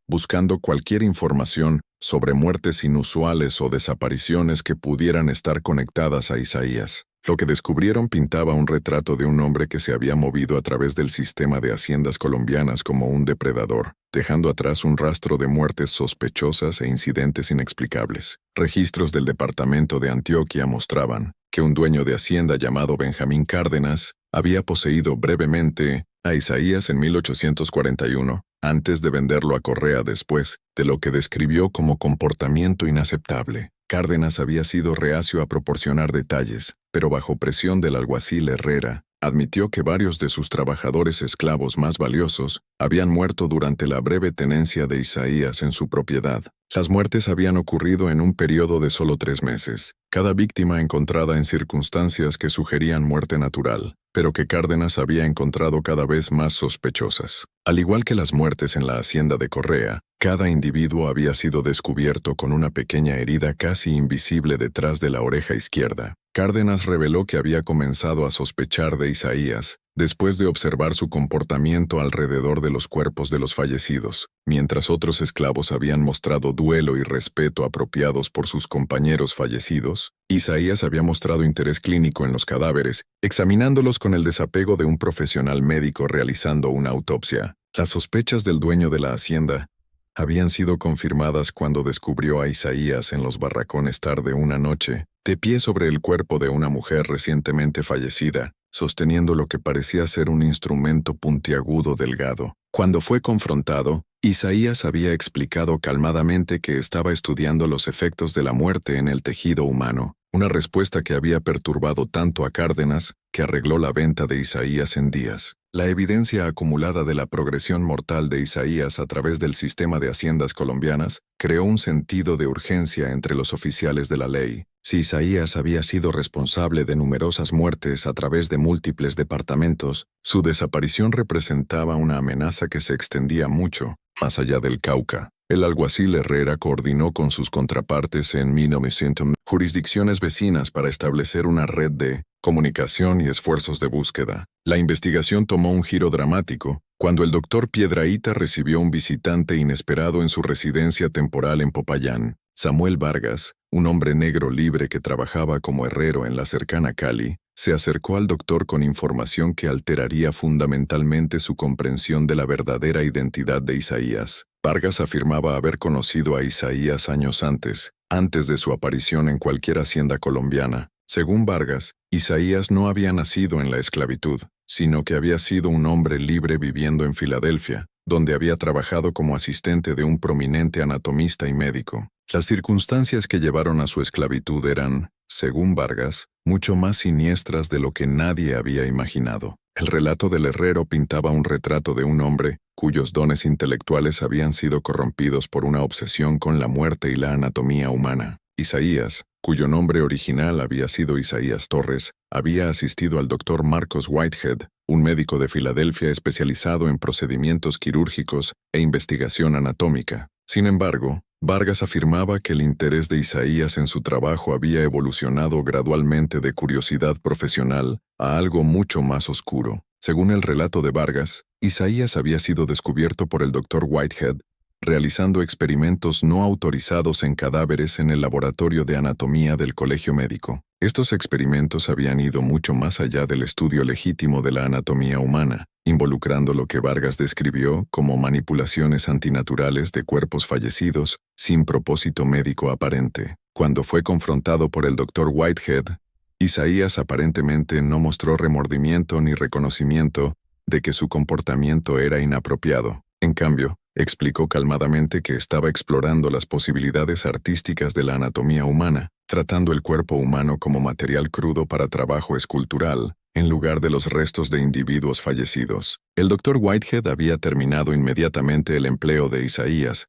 buscando cualquier información sobre muertes inusuales o desapariciones que pudieran estar conectadas a Isaías. Lo que descubrieron pintaba un retrato de un hombre que se había movido a través del sistema de haciendas colombianas como un depredador, dejando atrás un rastro de muertes sospechosas e incidentes inexplicables. Registros del departamento de Antioquia mostraban que un dueño de hacienda llamado Benjamín Cárdenas había poseído brevemente a Isaías en 1841, antes de venderlo a Correa después, de lo que describió como comportamiento inaceptable. Cárdenas había sido reacio a proporcionar detalles, pero bajo presión del alguacil Herrera, Admitió que varios de sus trabajadores esclavos más valiosos habían muerto durante la breve tenencia de Isaías en su propiedad. Las muertes habían ocurrido en un periodo de solo 3 meses, cada víctima encontrada en circunstancias que sugerían muerte natural, pero que Cárdenas había encontrado cada vez más sospechosas. Al igual que las muertes en la hacienda de Correa, cada individuo había sido descubierto con una pequeña herida casi invisible detrás de la oreja izquierda. Cárdenas reveló que había comenzado a sospechar de Isaías después de observar su comportamiento alrededor de los cuerpos de los fallecidos, mientras otros esclavos habían mostrado duelo y respeto apropiados por sus compañeros fallecidos. Isaías había mostrado interés clínico en los cadáveres, examinándolos con el desapego de un profesional médico realizando una autopsia. Las sospechas del dueño de la hacienda habían sido confirmadas cuando descubrió a Isaías en los barracones tarde una noche, de pie sobre el cuerpo de una mujer recientemente fallecida, sosteniendo lo que parecía ser un instrumento puntiagudo delgado. Cuando fue confrontado, Isaías había explicado calmadamente que estaba estudiando los efectos de la muerte en el tejido humano, una respuesta que había perturbado tanto a Cárdenas que arregló la venta de Isaías en días. La evidencia acumulada de la progresión mortal de Isaías a través del sistema de haciendas colombianas creó un sentido de urgencia entre los oficiales de la ley. Si Isaías había sido responsable de numerosas muertes a través de múltiples departamentos, su desaparición representaba una amenaza que se extendía mucho más allá del Cauca. El alguacil Herrera coordinó con sus contrapartes en 1900 jurisdicciones vecinas para establecer una red de comunicación y esfuerzos de búsqueda. La investigación tomó un giro dramático cuando el doctor Piedrahíta recibió un visitante inesperado en su residencia temporal en Popayán. Samuel Vargas, un hombre negro libre que trabajaba como herrero en la cercana Cali, se acercó al doctor con información que alteraría fundamentalmente su comprensión de la verdadera identidad de Isaías. Vargas afirmaba haber conocido a Isaías años antes de su aparición en cualquier hacienda colombiana. Según Vargas, Isaías no había nacido en la esclavitud, sino que había sido un hombre libre viviendo en Filadelfia, donde había trabajado como asistente de un prominente anatomista y médico. Las circunstancias que llevaron a su esclavitud eran, según Vargas, mucho más siniestras de lo que nadie había imaginado. El relato del herrero pintaba un retrato de un hombre cuyos dones intelectuales habían sido corrompidos por una obsesión con la muerte y la anatomía humana. Isaías, cuyo nombre original había sido Isaías Torres, había asistido al doctor Marcos Whitehead, un médico de Filadelfia especializado en procedimientos quirúrgicos e investigación anatómica. Sin embargo, Vargas afirmaba que el interés de Isaías en su trabajo había evolucionado gradualmente de curiosidad profesional a algo mucho más oscuro. Según el relato de Vargas, Isaías había sido descubierto por el doctor Whitehead realizando experimentos no autorizados en cadáveres en el laboratorio de anatomía del Colegio Médico. Estos experimentos habían ido mucho más allá del estudio legítimo de la anatomía humana, involucrando lo que Vargas describió como manipulaciones antinaturales de cuerpos fallecidos sin propósito médico aparente. Cuando fue confrontado por el doctor Whitehead, Isaías aparentemente no mostró remordimiento ni reconocimiento de que su comportamiento era inapropiado. En cambio, explicó calmadamente que estaba explorando las posibilidades artísticas de la anatomía humana, tratando el cuerpo humano como material crudo para trabajo escultural, en lugar de los restos de individuos fallecidos. El doctor Whitehead había terminado inmediatamente el empleo de Isaías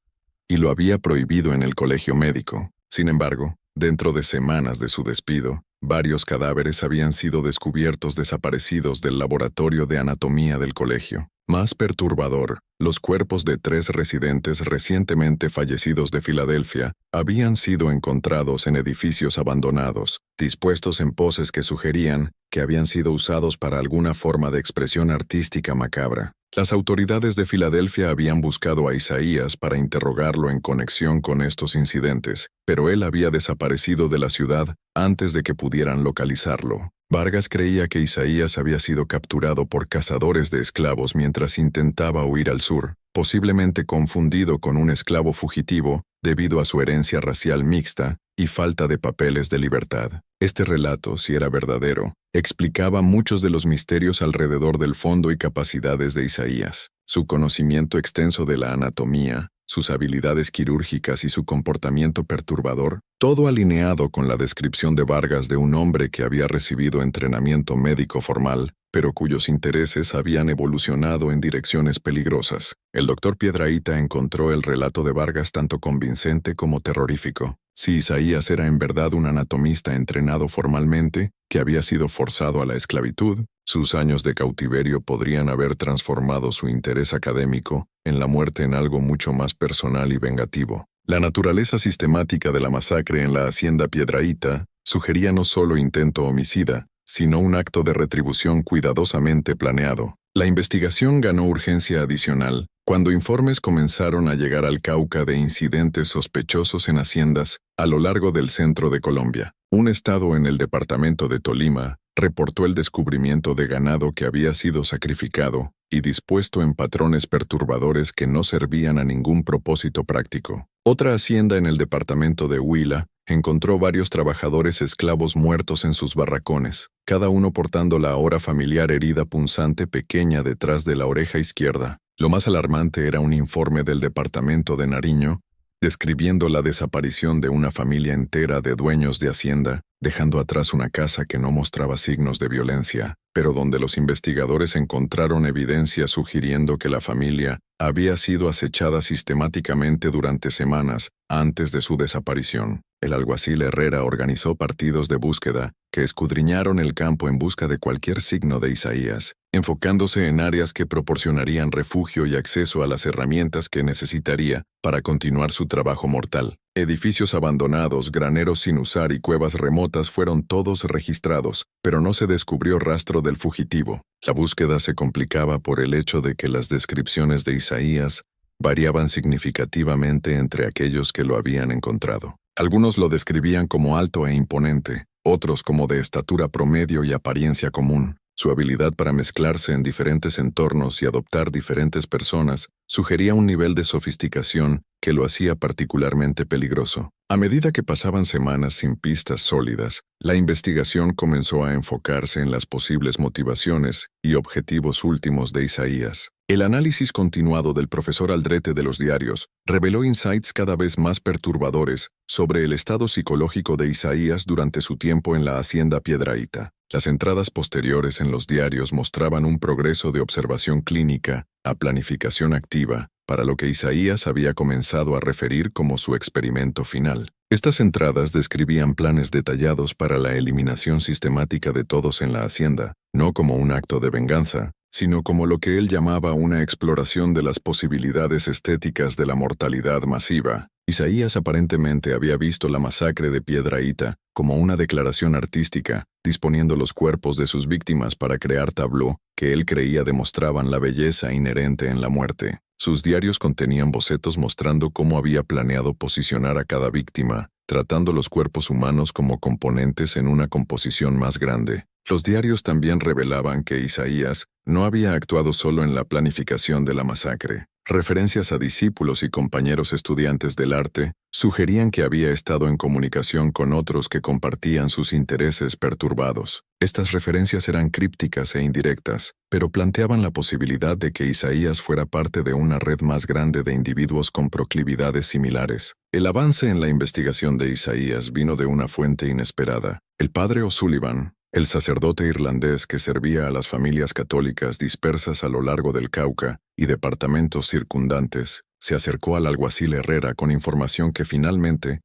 y lo había prohibido en el colegio médico. Sin embargo, dentro de semanas de su despido, varios cadáveres habían sido descubiertos desaparecidos del laboratorio de anatomía del colegio. Más perturbador, los cuerpos de 3 residentes recientemente fallecidos de Filadelfia habían sido encontrados en edificios abandonados, dispuestos en poses que sugerían que habían sido usados para alguna forma de expresión artística macabra. Las autoridades de Filadelfia habían buscado a Isaías para interrogarlo en conexión con estos incidentes, pero él había desaparecido de la ciudad antes de que pudieran localizarlo. Vargas creía que Isaías había sido capturado por cazadores de esclavos mientras intentaba huir al sur, posiblemente confundido con un esclavo fugitivo debido a su herencia racial mixta y falta de papeles de libertad. Este relato, si era verdadero, explicaba muchos de los misterios alrededor del fondo y capacidades de Isaías. Su conocimiento extenso de la anatomía, sus habilidades quirúrgicas y su comportamiento perturbador todo alineado con la descripción de Vargas de un hombre que había recibido entrenamiento médico formal, pero cuyos intereses habían evolucionado en direcciones peligrosas. El doctor Piedrahita encontró el relato de Vargas tanto convincente como terrorífico. Si Isaías era en verdad un anatomista entrenado formalmente, que había sido forzado a la esclavitud, sus años de cautiverio podrían haber transformado su interés académico en la muerte en algo mucho más personal y vengativo. La naturaleza sistemática de la masacre en la hacienda Piedrahita sugería no solo intento homicida, sino un acto de retribución cuidadosamente planeado. La investigación ganó urgencia adicional cuando informes comenzaron a llegar al Cauca de incidentes sospechosos en haciendas a lo largo del centro de Colombia. Un estado en el departamento de Tolima reportó el descubrimiento de ganado que había sido sacrificado y dispuesto en patrones perturbadores que no servían a ningún propósito práctico. Otra hacienda en el departamento de Huila encontró varios trabajadores esclavos muertos en sus barracones, cada uno portando la ahora familiar herida punzante pequeña detrás de la oreja izquierda. Lo más alarmante era un informe del departamento de Nariño describiendo la desaparición de una familia entera de dueños de hacienda, dejando atrás una casa que no mostraba signos de violencia, pero donde los investigadores encontraron evidencia sugiriendo que la familia había sido acechada sistemáticamente durante semanas antes de su desaparición. El alguacil Herrera organizó partidos de búsqueda que escudriñaron el campo en busca de cualquier signo de Isaías, enfocándose en áreas que proporcionarían refugio y acceso a las herramientas que necesitaría para continuar su trabajo mortal. Edificios abandonados, graneros sin usar y cuevas remotas fueron todos registrados, pero no se descubrió rastro del fugitivo. La búsqueda se complicaba por el hecho de que las descripciones de Isaías variaban significativamente entre aquellos que lo habían encontrado. Algunos lo describían como alto e imponente, otros como de estatura promedio y apariencia común. Su habilidad para mezclarse en diferentes entornos y adoptar diferentes personas sugería un nivel de sofisticación que lo hacía particularmente peligroso. A medida que pasaban semanas sin pistas sólidas, la investigación comenzó a enfocarse en las posibles motivaciones y objetivos últimos de Isaías. El análisis continuado del profesor Aldrete de los diarios reveló insights cada vez más perturbadores sobre el estado psicológico de Isaías durante su tiempo en la hacienda Piedrahita. Las entradas posteriores en los diarios mostraban un progreso de observación clínica a planificación activa, para lo que Isaías había comenzado a referir como su experimento final. Estas entradas describían planes detallados para la eliminación sistemática de todos en la hacienda, no como un acto de venganza, sino como lo que él llamaba una exploración de las posibilidades estéticas de la mortalidad masiva. Isaías aparentemente había visto la masacre de Piedrahita como una declaración artística, disponiendo los cuerpos de sus víctimas para crear tableaux que él creía demostraban la belleza inherente en la muerte. Sus diarios contenían bocetos mostrando cómo había planeado posicionar a cada víctima, tratando los cuerpos humanos como componentes en una composición más grande. Los diarios también revelaban que Isaías no había actuado solo en la planificación de la masacre. Referencias a discípulos y compañeros estudiantes del arte sugerían que había estado en comunicación con otros que compartían sus intereses perturbados. Estas referencias eran crípticas e indirectas, pero planteaban la posibilidad de que Isaías fuera parte de una red más grande de individuos con proclividades similares. El avance en la investigación de Isaías vino de una fuente inesperada. El padre O'Sullivan, el sacerdote irlandés que servía a las familias católicas dispersas a lo largo del Cauca y departamentos circundantes, se acercó al alguacil Herrera con información que finalmente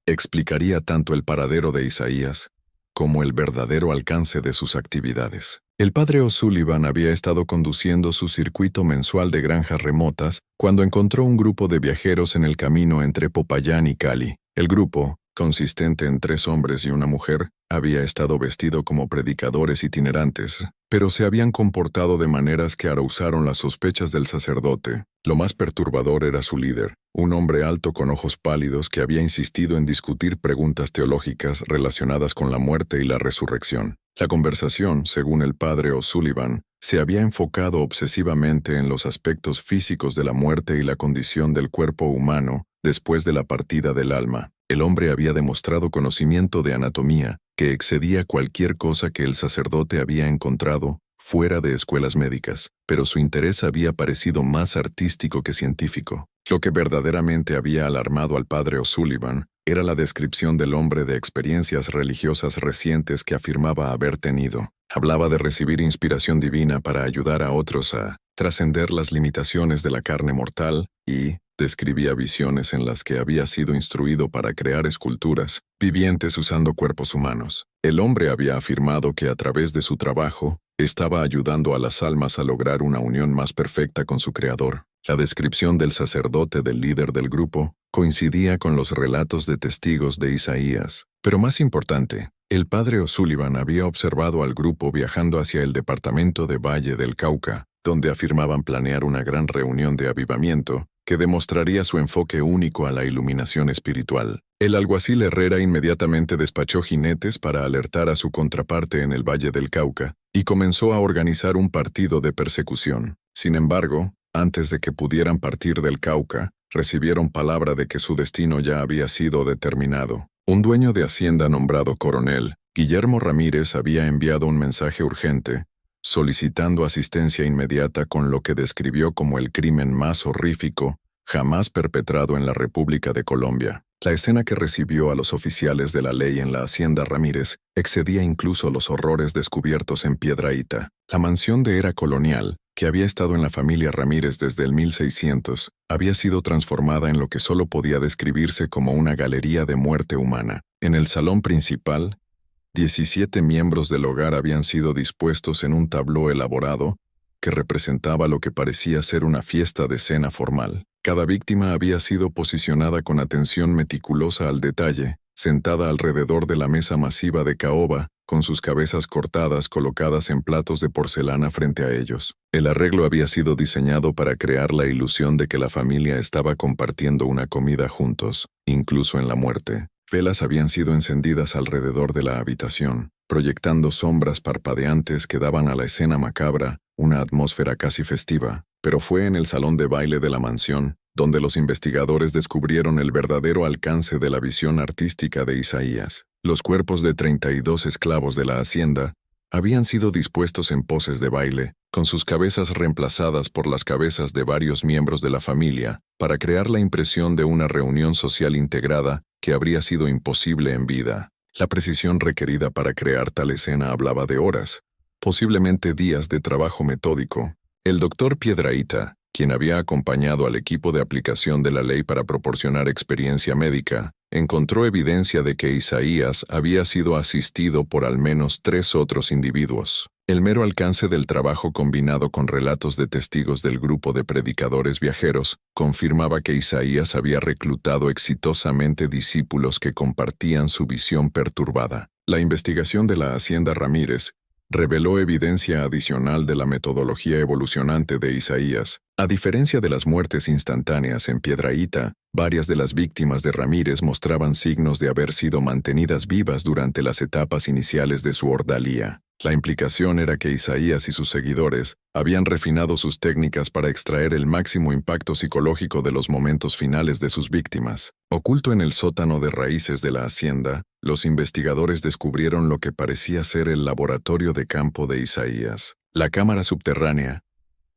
explicaría tanto el paradero de Isaías como el verdadero alcance de sus actividades. El padre O'Sullivan había estado conduciendo su circuito mensual de granjas remotas cuando encontró un grupo de viajeros en el camino entre Popayán y Cali. El grupo, consistente en 3 hombres y una mujer, había estado vestido como predicadores itinerantes, pero se habían comportado de maneras que arousaron las sospechas del sacerdote. Lo más perturbador era su líder, un hombre alto con ojos pálidos que había insistido en discutir preguntas teológicas relacionadas con la muerte y la resurrección. La conversación, según el padre O'Sullivan, se había enfocado obsesivamente en los aspectos físicos de la muerte y la condición del cuerpo humano después de la partida del alma. El hombre había demostrado conocimiento de anatomía que excedía cualquier cosa que el sacerdote había encontrado fuera de escuelas médicas, pero su interés había parecido más artístico que científico. Lo que verdaderamente había alarmado al padre O'Sullivan era la descripción del hombre de experiencias religiosas recientes que afirmaba haber tenido. Hablaba de recibir inspiración divina para ayudar a otros a trascender las limitaciones de la carne mortal y describía visiones en las que había sido instruido para crear esculturas vivientes usando cuerpos humanos. El hombre había afirmado que a través de su trabajo estaba ayudando a las almas a lograr una unión más perfecta con su Creador. La descripción del sacerdote del líder del grupo coincidía con los relatos de testigos de Isaías. Pero más importante, el padre O'Sullivan había observado al grupo viajando hacia el departamento de Valle del Cauca, donde afirmaban planear una gran reunión de avivamiento que demostraría su enfoque único a la iluminación espiritual. El alguacil Herrera inmediatamente despachó jinetes para alertar a su contraparte en el Valle del Cauca y comenzó a organizar un partido de persecución. Sin embargo, antes de que pudieran partir del Cauca, recibieron palabra de que su destino ya había sido determinado. Un dueño de hacienda nombrado Coronel, Guillermo Ramírez, había enviado un mensaje urgente, solicitando asistencia inmediata con lo que describió como el crimen más horrífico jamás perpetrado en la República de Colombia. La escena que recibió a los oficiales de la ley en la hacienda Ramírez excedía incluso los horrores descubiertos en Piedrahíta. La mansión de era colonial, que había estado en la familia Ramírez desde el 1600, había sido transformada en lo que solo podía describirse como una galería de muerte humana. En el salón principal, 17 miembros del hogar habían sido dispuestos en un tabló elaborado que representaba lo que parecía ser una fiesta de cena formal. Cada víctima había sido posicionada con atención meticulosa al detalle, sentada alrededor de la mesa masiva de caoba, con sus cabezas cortadas colocadas en platos de porcelana frente a ellos. El arreglo había sido diseñado para crear la ilusión de que la familia estaba compartiendo una comida juntos, incluso en la muerte. Velas habían sido encendidas alrededor de la habitación, proyectando sombras parpadeantes que daban a la escena macabra una atmósfera casi festiva. Pero fue en el salón de baile de la mansión donde los investigadores descubrieron el verdadero alcance de la visión artística de Isaías. Los cuerpos de 32 esclavos de la hacienda habían sido dispuestos en poses de baile, con sus cabezas reemplazadas por las cabezas de varios miembros de la familia, para crear la impresión de una reunión social integrada que habría sido imposible en vida. La precisión requerida para crear tal escena hablaba de horas, posiblemente días de trabajo metódico. El doctor Piedrahíta, quien había acompañado al equipo de aplicación de la ley para proporcionar experiencia médica, encontró evidencia de que Isaías había sido asistido por al menos 3 otros individuos. El mero alcance del trabajo combinado con relatos de testigos del grupo de predicadores viajeros confirmaba que Isaías había reclutado exitosamente discípulos que compartían su visión perturbada. La investigación de la hacienda Ramírez reveló evidencia adicional de la metodología evolucionante de Isaías. A diferencia de las muertes instantáneas en Piedrahíta, varias de las víctimas de Ramírez mostraban signos de haber sido mantenidas vivas durante las etapas iniciales de su ordalía. La implicación era que Isaías y sus seguidores habían refinado sus técnicas para extraer el máximo impacto psicológico de los momentos finales de sus víctimas. Oculto en el sótano de raíces de la hacienda, los investigadores descubrieron lo que parecía ser el laboratorio de campo de Isaías. La cámara subterránea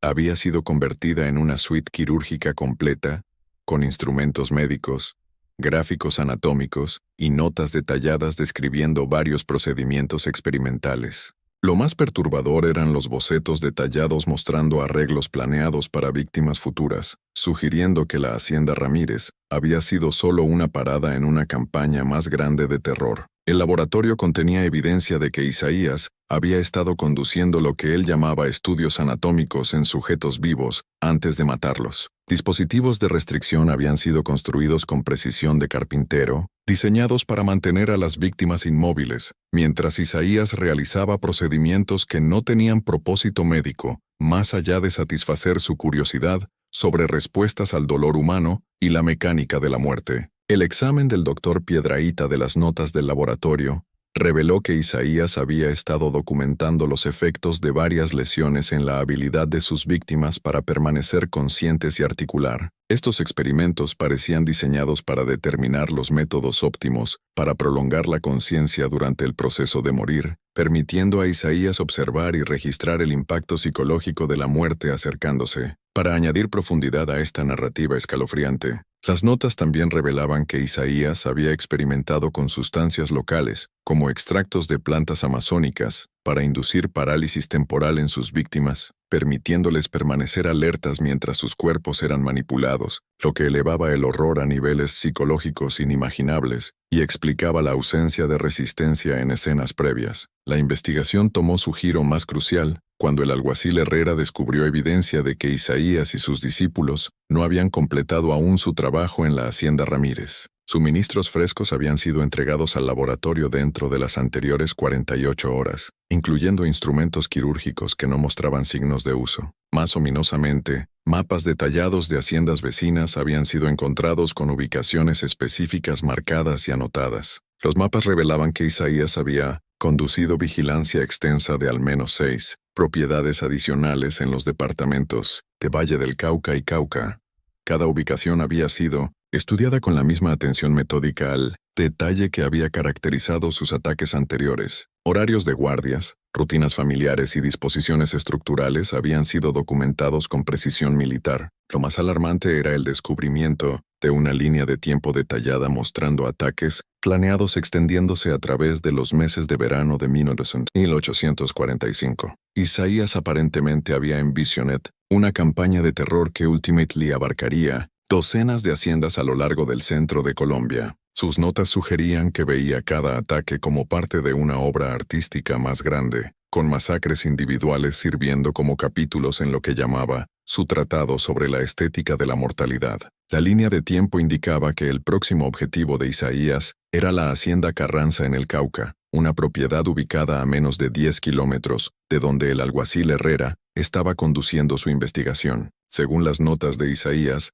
había sido convertida en una suite quirúrgica completa, con instrumentos médicos, gráficos anatómicos y notas detalladas describiendo varios procedimientos experimentales. Lo más perturbador eran los bocetos detallados mostrando arreglos planeados para víctimas futuras, sugiriendo que la hacienda Ramírez había sido solo una parada en una campaña más grande de terror. El laboratorio contenía evidencia de que Isaías había estado conduciendo lo que él llamaba estudios anatómicos en sujetos vivos antes de matarlos. Dispositivos de restricción habían sido construidos con precisión de carpintero, diseñados para mantener a las víctimas inmóviles, mientras Isaías realizaba procedimientos que no tenían propósito médico, más allá de satisfacer su curiosidad sobre respuestas al dolor humano y la mecánica de la muerte. El examen del doctor Piedrahíta de las notas del laboratorio reveló que Isaías había estado documentando los efectos de varias lesiones en la habilidad de sus víctimas para permanecer conscientes y articular. Estos experimentos parecían diseñados para determinar los métodos óptimos para prolongar la conciencia durante el proceso de morir, permitiendo a Isaías observar y registrar el impacto psicológico de la muerte acercándose. Para añadir profundidad a esta narrativa escalofriante, Las notas también revelaban que Isaías había experimentado con sustancias locales, como extractos de plantas amazónicas, para inducir parálisis temporal en sus víctimas, permitiéndoles permanecer alertas mientras sus cuerpos eran manipulados, lo que elevaba el horror a niveles psicológicos inimaginables y explicaba la ausencia de resistencia en escenas previas. La investigación tomó su giro más crucial cuando el alguacil Herrera descubrió evidencia de que Isaías y sus discípulos no habían completado aún su trabajo en la hacienda Ramírez. Suministros frescos habían sido entregados al laboratorio dentro de las anteriores 48 horas, incluyendo instrumentos quirúrgicos que no mostraban signos de uso. Más ominosamente, mapas detallados de haciendas vecinas habían sido encontrados con ubicaciones específicas marcadas y anotadas. Los mapas revelaban que Isaías había conducido vigilancia extensa de al menos 6 propiedades adicionales en los departamentos de Valle del Cauca y Cauca. Cada ubicación había sido estudiada con la misma atención metódica al detalle que había caracterizado sus ataques anteriores. Horarios de guardias, rutinas familiares y disposiciones estructurales habían sido documentados con precisión militar. Lo más alarmante era el descubrimiento de una línea de tiempo detallada mostrando ataques planeados extendiéndose a través de los meses de verano de 1845. Isaías aparentemente había en Visionet una campaña de terror que ultimately abarcaría docenas de haciendas a lo largo del centro de Colombia. Sus notas sugerían que veía cada ataque como parte de una obra artística más grande, con masacres individuales sirviendo como capítulos en lo que llamaba su tratado sobre la estética de la mortalidad. La línea de tiempo indicaba que el próximo objetivo de Isaías era la hacienda Carranza en el Cauca, una propiedad ubicada a menos de 10 kilómetros de donde el alguacil Herrera estaba conduciendo su investigación. Según las notas de Isaías,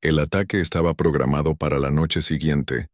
el ataque estaba programado para la noche siguiente,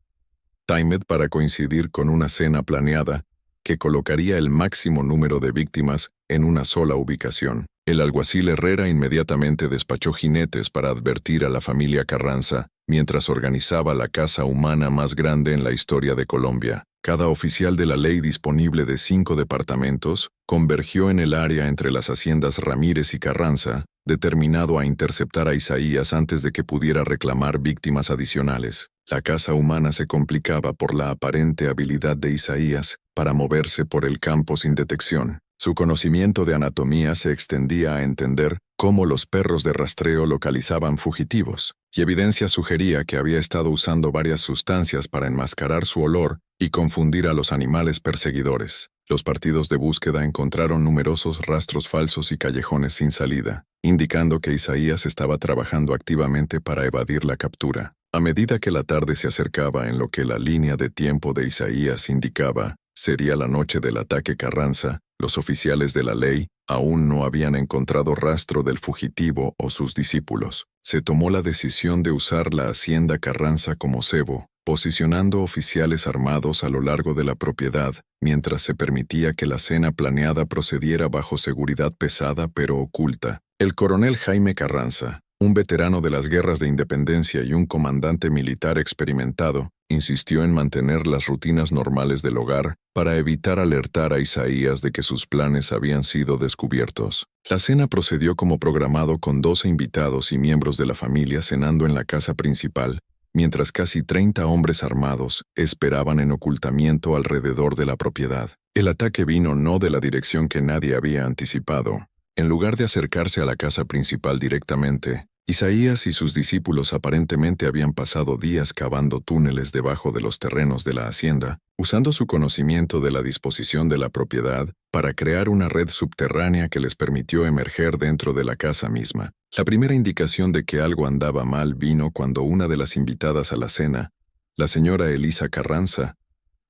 timed para coincidir con una cena planeada que colocaría el máximo número de víctimas en una sola ubicación. El alguacil Herrera inmediatamente despachó jinetes para advertir a la familia Carranza mientras organizaba la caza humana más grande en la historia de Colombia. Cada oficial de la ley disponible de 5 departamentos convergió en el área entre las haciendas Ramírez y Carranza, determinado a interceptar a Isaías antes de que pudiera reclamar víctimas adicionales. La caza humana se complicaba por la aparente habilidad de Isaías para moverse por el campo sin detección. Su conocimiento de anatomía se extendía a entender cómo los perros de rastreo localizaban fugitivos, y evidencia sugería que había estado usando varias sustancias para enmascarar su olor y confundir a los animales perseguidores. Los partidos de búsqueda encontraron numerosos rastros falsos y callejones sin salida, indicando que Isaías estaba trabajando activamente para evadir la captura. A medida que la tarde se acercaba en lo que la línea de tiempo de Isaías indicaba sería la noche del ataque Carranza, los oficiales de la ley aún no habían encontrado rastro del fugitivo o sus discípulos. Se tomó la decisión de usar la hacienda Carranza como cebo, posicionando oficiales armados a lo largo de la propiedad, mientras se permitía que la cena planeada procediera bajo seguridad pesada pero oculta. El coronel Jaime Carranza, un veterano de las guerras de independencia y un comandante militar experimentado, insistió en mantener las rutinas normales del hogar para evitar alertar a Isaías de que sus planes habían sido descubiertos. La cena procedió como programado con 12 invitados y miembros de la familia cenando en la casa principal, mientras casi 30 hombres armados esperaban en ocultamiento alrededor de la propiedad. El ataque vino no de la dirección que nadie había anticipado. En lugar de acercarse a la casa principal directamente, Isaías y sus discípulos aparentemente habían pasado días cavando túneles debajo de los terrenos de la hacienda, usando su conocimiento de la disposición de la propiedad para crear una red subterránea que les permitió emerger dentro de la casa misma. La primera indicación de que algo andaba mal vino cuando una de las invitadas a la cena, la señora Elisa Carranza,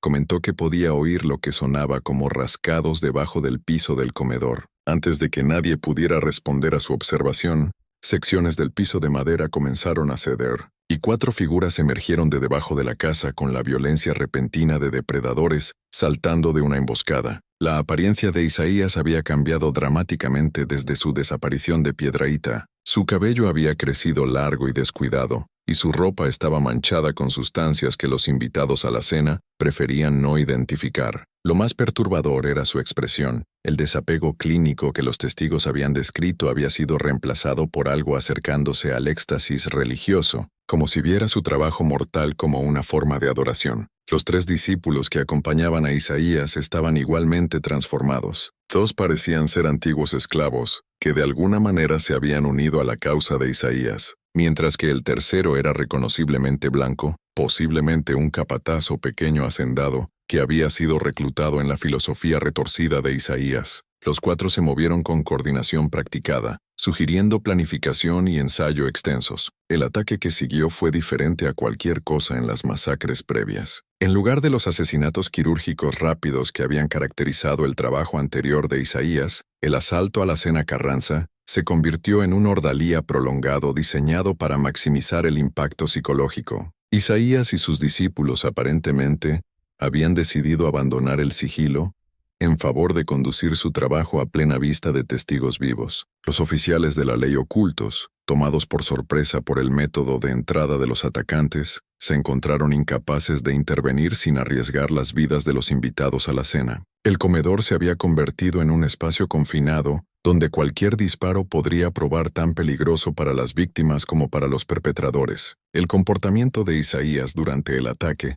comentó que podía oír lo que sonaba como rascados debajo del piso del comedor. Antes de que nadie pudiera responder a su observación, secciones del piso de madera comenzaron a ceder, y 4 figuras emergieron de debajo de la casa con la violencia repentina de depredadores saltando de una emboscada. La apariencia de Isaías había cambiado dramáticamente desde su desaparición de Piedrahíta. Su cabello había crecido largo y descuidado, y su ropa estaba manchada con sustancias que los invitados a la cena preferían no identificar. Lo más perturbador era su expresión. El desapego clínico que los testigos habían descrito había sido reemplazado por algo acercándose al éxtasis religioso, como si viera su trabajo mortal como una forma de adoración. Los 3 discípulos que acompañaban a Isaías estaban igualmente transformados. 2 parecían ser antiguos esclavos, que de alguna manera se habían unido a la causa de Isaías, mientras que el tercero era reconociblemente blanco, posiblemente un capataz o pequeño hacendado, que había sido reclutado en la filosofía retorcida de Isaías. Los 4 se movieron con coordinación practicada, sugiriendo planificación y ensayo extensos. El ataque que siguió fue diferente a cualquier cosa en las masacres previas. En lugar de los asesinatos quirúrgicos rápidos que habían caracterizado el trabajo anterior de Isaías, el asalto a la cena Carranza se convirtió en un ordalía prolongado diseñado para maximizar el impacto psicológico. Isaías y sus discípulos aparentemente habían decidido abandonar el sigilo en favor de conducir su trabajo a plena vista de testigos vivos. Los oficiales de la ley ocultos, tomados por sorpresa por el método de entrada de los atacantes, se encontraron incapaces de intervenir sin arriesgar las vidas de los invitados a la cena. El comedor se había convertido en un espacio confinado donde cualquier disparo podría probar tan peligroso para las víctimas como para los perpetradores. El comportamiento de Isaías durante el ataque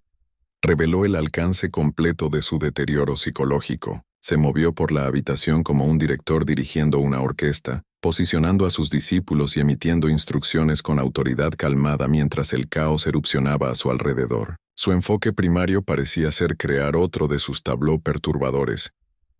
reveló el alcance completo de su deterioro psicológico. Se movió por la habitación como un director dirigiendo una orquesta, posicionando a sus discípulos y emitiendo instrucciones con autoridad calmada mientras el caos erupcionaba a su alrededor. Su enfoque primario parecía ser crear otro de sus tableaux perturbadores,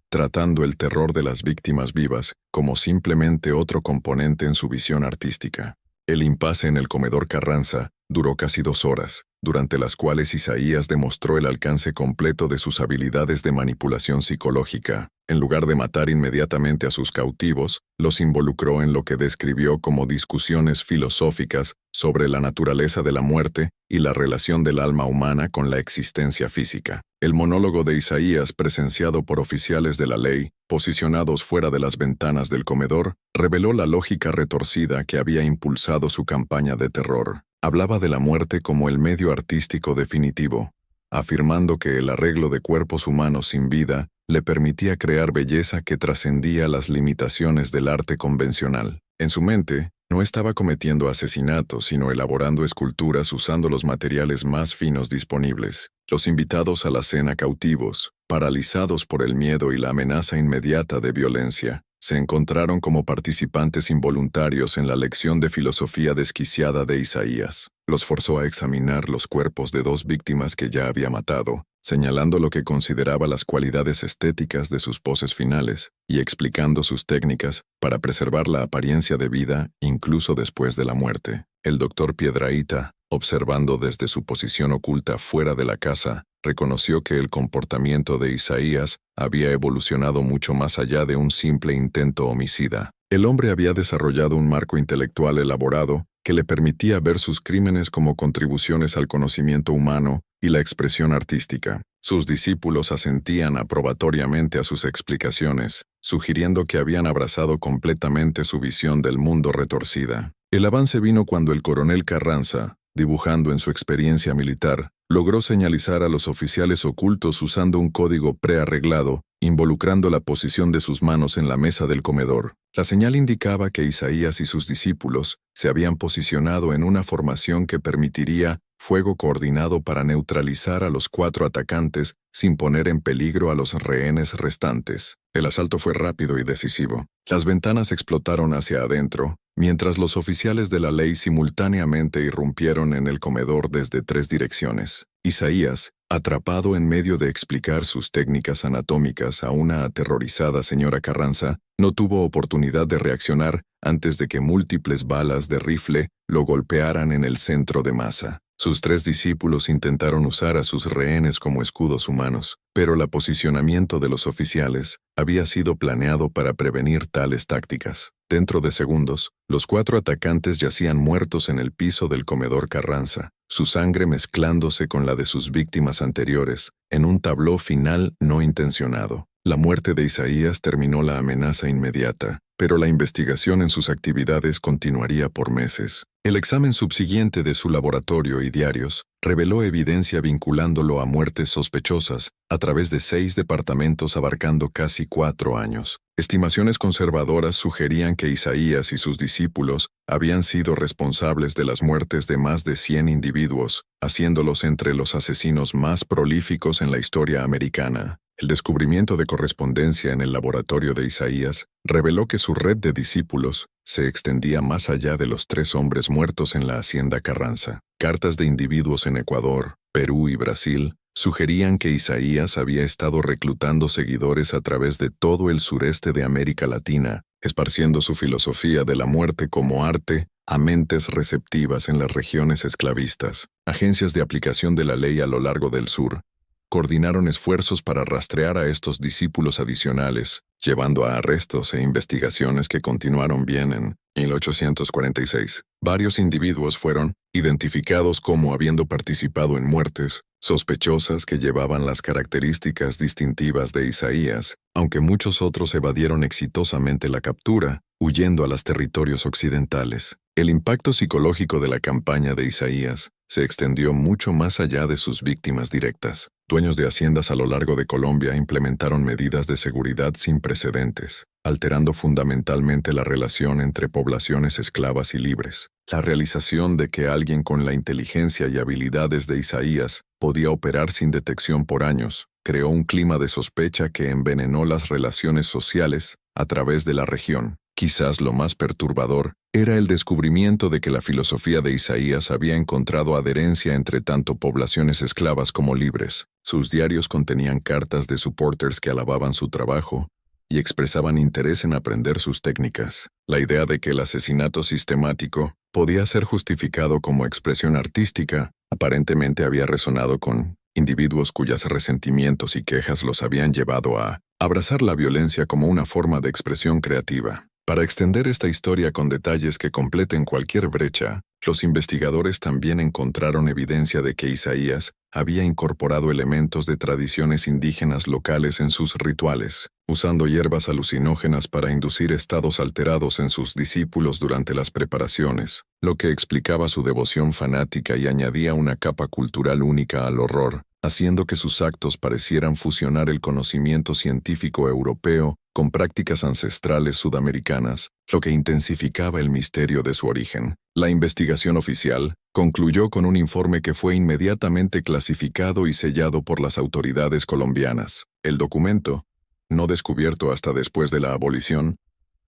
tratando el terror de las víctimas vivas como simplemente otro componente en su visión artística. El impasse en el comedor Carranza duró casi 2 horas, durante las cuales Isaías demostró el alcance completo de sus habilidades de manipulación psicológica. En lugar de matar inmediatamente a sus cautivos, los involucró en lo que describió como discusiones filosóficas sobre la naturaleza de la muerte y la relación del alma humana con la existencia física. El monólogo de Isaías, presenciado por oficiales de la ley, posicionados fuera de las ventanas del comedor, reveló la lógica retorcida que había impulsado su campaña de terror. Hablaba de la muerte como el medio artístico definitivo, afirmando que el arreglo de cuerpos humanos sin vida le permitía crear belleza que trascendía las limitaciones del arte convencional. En su mente, no estaba cometiendo asesinatos, sino elaborando esculturas usando los materiales más finos disponibles. Los invitados a la cena cautivos, paralizados por el miedo y la amenaza inmediata de violencia, se encontraron como participantes involuntarios en la lección de filosofía desquiciada de Isaías. Los forzó a examinar los cuerpos de 2 víctimas que ya había matado, señalando lo que consideraba las cualidades estéticas de sus poses finales y explicando sus técnicas para preservar la apariencia de vida incluso después de la muerte. El doctor Piedrahita, observando desde su posición oculta fuera de la casa, reconoció que el comportamiento de Isaías había evolucionado mucho más allá de un simple intento homicida. El hombre había desarrollado un marco intelectual elaborado que le permitía ver sus crímenes como contribuciones al conocimiento humano y la expresión artística. Sus discípulos asentían aprobatoriamente a sus explicaciones, sugiriendo que habían abrazado completamente su visión del mundo retorcida. El avance vino cuando el coronel Carranza, dibujando en su experiencia militar, logró señalizar a los oficiales ocultos usando un código prearreglado, involucrando la posición de sus manos en la mesa del comedor. La señal indicaba que Isaías y sus discípulos se habían posicionado en una formación que permitiría fuego coordinado para neutralizar a los 4 atacantes sin poner en peligro a los rehenes restantes. El asalto fue rápido y decisivo. Las ventanas explotaron hacia adentro, mientras los oficiales de la ley simultáneamente irrumpieron en el comedor desde 3 direcciones. Isaías, atrapado en medio de explicar sus técnicas anatómicas a una aterrorizada señora Carranza, no tuvo oportunidad de reaccionar antes de que múltiples balas de rifle lo golpearan en el centro de masa. Sus 3 discípulos intentaron usar a sus rehenes como escudos humanos, pero el posicionamiento de los oficiales había sido planeado para prevenir tales tácticas. Dentro de segundos, los 4 atacantes yacían muertos en el piso del comedor Carranza, su sangre mezclándose con la de sus víctimas anteriores, en un tableau final no intencionado. La muerte de Isaías terminó la amenaza inmediata, pero la investigación en sus actividades continuaría por meses. El examen subsiguiente de su laboratorio y diarios reveló evidencia vinculándolo a muertes sospechosas a través de 6 departamentos abarcando casi 4 años. Estimaciones conservadoras sugerían que Isaías y sus discípulos habían sido responsables de las muertes de más de 100 individuos, haciéndolos entre los asesinos más prolíficos en la historia americana. El descubrimiento de correspondencia en el laboratorio de Isaías reveló que su red de discípulos se extendía más allá de los 3 hombres muertos en la hacienda Carranza. Cartas de individuos en Ecuador, Perú y Brasil sugerían que Isaías había estado reclutando seguidores a través de todo el sureste de América Latina, esparciendo su filosofía de la muerte como arte a mentes receptivas en las regiones esclavistas. Agencias de aplicación de la ley a lo largo del sur coordinaron esfuerzos para rastrear a estos discípulos adicionales, llevando a arrestos e investigaciones que continuaron bien en 1846. Varios individuos fueron identificados como habiendo participado en muertes sospechosas que llevaban las características distintivas de Isaías, aunque muchos otros evadieron exitosamente la captura, huyendo a los territorios occidentales. El impacto psicológico de la campaña de Isaías se extendió mucho más allá de sus víctimas directas. Dueños de haciendas a lo largo de Colombia implementaron medidas de seguridad sin precedentes, alterando fundamentalmente la relación entre poblaciones esclavas y libres. La realización de que alguien con la inteligencia y habilidades de Isaías podía operar sin detección por años, creó un clima de sospecha que envenenó las relaciones sociales a través de la región. Quizás lo más perturbador era el descubrimiento de que la filosofía de Isaías había encontrado adherencia entre tanto poblaciones esclavas como libres. Sus diarios contenían cartas de supporters que alababan su trabajo y expresaban interés en aprender sus técnicas. La idea de que el asesinato sistemático podía ser justificado como expresión artística aparentemente había resonado con individuos cuyos resentimientos y quejas los habían llevado a abrazar la violencia como una forma de expresión creativa. Para extender esta historia con detalles que completen cualquier brecha, los investigadores también encontraron evidencia de que Isaías había incorporado elementos de tradiciones indígenas locales en sus rituales, usando hierbas alucinógenas para inducir estados alterados en sus discípulos durante las preparaciones, lo que explicaba su devoción fanática y añadía una capa cultural única al horror, haciendo que sus actos parecieran fusionar el conocimiento científico europeo con prácticas ancestrales sudamericanas, lo que intensificaba el misterio de su origen. La investigación oficial concluyó con un informe que fue inmediatamente clasificado y sellado por las autoridades colombianas. El documento, no descubierto hasta después de la abolición,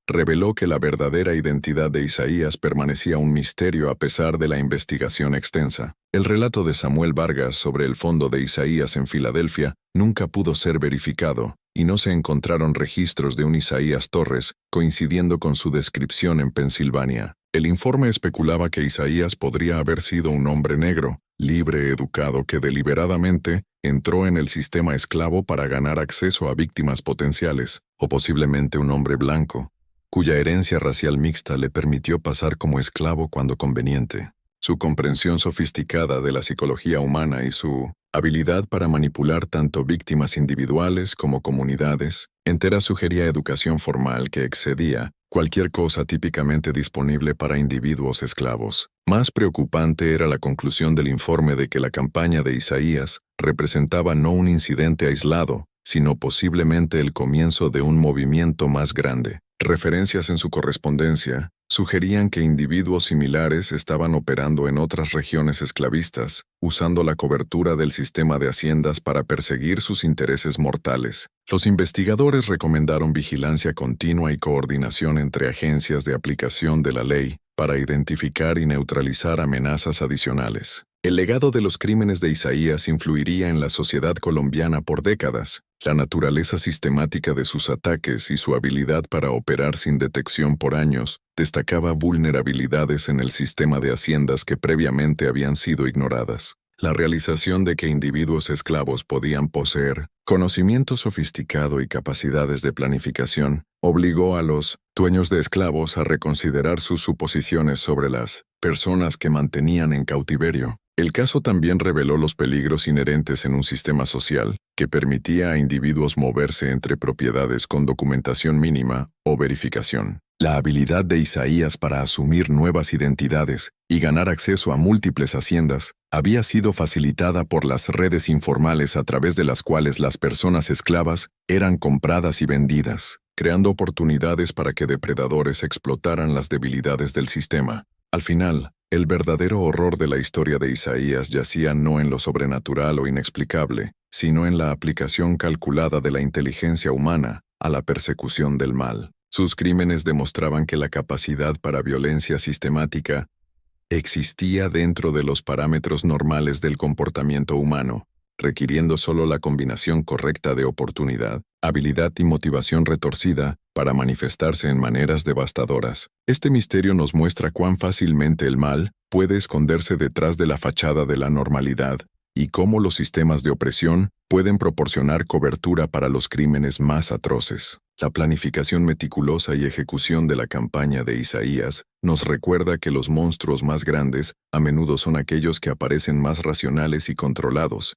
reveló que la verdadera identidad de Isaías permanecía un misterio a pesar de la investigación extensa. El relato de Samuel Vargas sobre el fondo de Isaías en Filadelfia nunca pudo ser verificado, y no se encontraron registros de un Isaías Torres coincidiendo con su descripción en Pensilvania. El informe especulaba que Isaías podría haber sido un hombre negro, libre, educado, que deliberadamente entró en el sistema esclavo para ganar acceso a víctimas potenciales, o posiblemente un hombre blanco, cuya herencia racial mixta le permitió pasar como esclavo cuando conveniente. Su comprensión sofisticada de la psicología humana y su habilidad para manipular tanto víctimas individuales como comunidades enteras sugería educación formal que excedía cualquier cosa típicamente disponible para individuos esclavos. Más preocupante era la conclusión del informe de que la campaña de Isaías representaba no un incidente aislado, sino posiblemente el comienzo de un movimiento más grande. Referencias en su correspondencia sugerían que individuos similares estaban operando en otras regiones esclavistas, usando la cobertura del sistema de haciendas para perseguir sus intereses mortales. Los investigadores recomendaron vigilancia continua y coordinación entre agencias de aplicación de la ley para identificar y neutralizar amenazas adicionales. El legado de los crímenes de Isaías influiría en la sociedad colombiana por décadas. La naturaleza sistemática de sus ataques y su habilidad para operar sin detección por años destacaba vulnerabilidades en el sistema de haciendas que previamente habían sido ignoradas. La realización de que individuos esclavos podían poseer conocimiento sofisticado y capacidades de planificación obligó a los dueños de esclavos a reconsiderar sus suposiciones sobre las personas que mantenían en cautiverio. El caso también reveló los peligros inherentes en un sistema social que permitía a individuos moverse entre propiedades con documentación mínima o verificación. La habilidad de Isaías para asumir nuevas identidades y ganar acceso a múltiples haciendas había sido facilitada por las redes informales a través de las cuales las personas esclavas eran compradas y vendidas, creando oportunidades para que depredadores explotaran las debilidades del sistema. Al final, el verdadero horror de la historia de Isaías yacía no en lo sobrenatural o inexplicable, sino en la aplicación calculada de la inteligencia humana a la persecución del mal. Sus crímenes demostraban que la capacidad para violencia sistemática existía dentro de los parámetros normales del comportamiento humano, requiriendo solo la combinación correcta de oportunidad, habilidad y motivación retorcida para manifestarse en maneras devastadoras. Este misterio nos muestra cuán fácilmente el mal puede esconderse detrás de la fachada de la normalidad y cómo los sistemas de opresión pueden proporcionar cobertura para los crímenes más atroces. La planificación meticulosa y ejecución de la campaña de Isaías nos recuerda que los monstruos más grandes a menudo son aquellos que aparecen más racionales y controlados,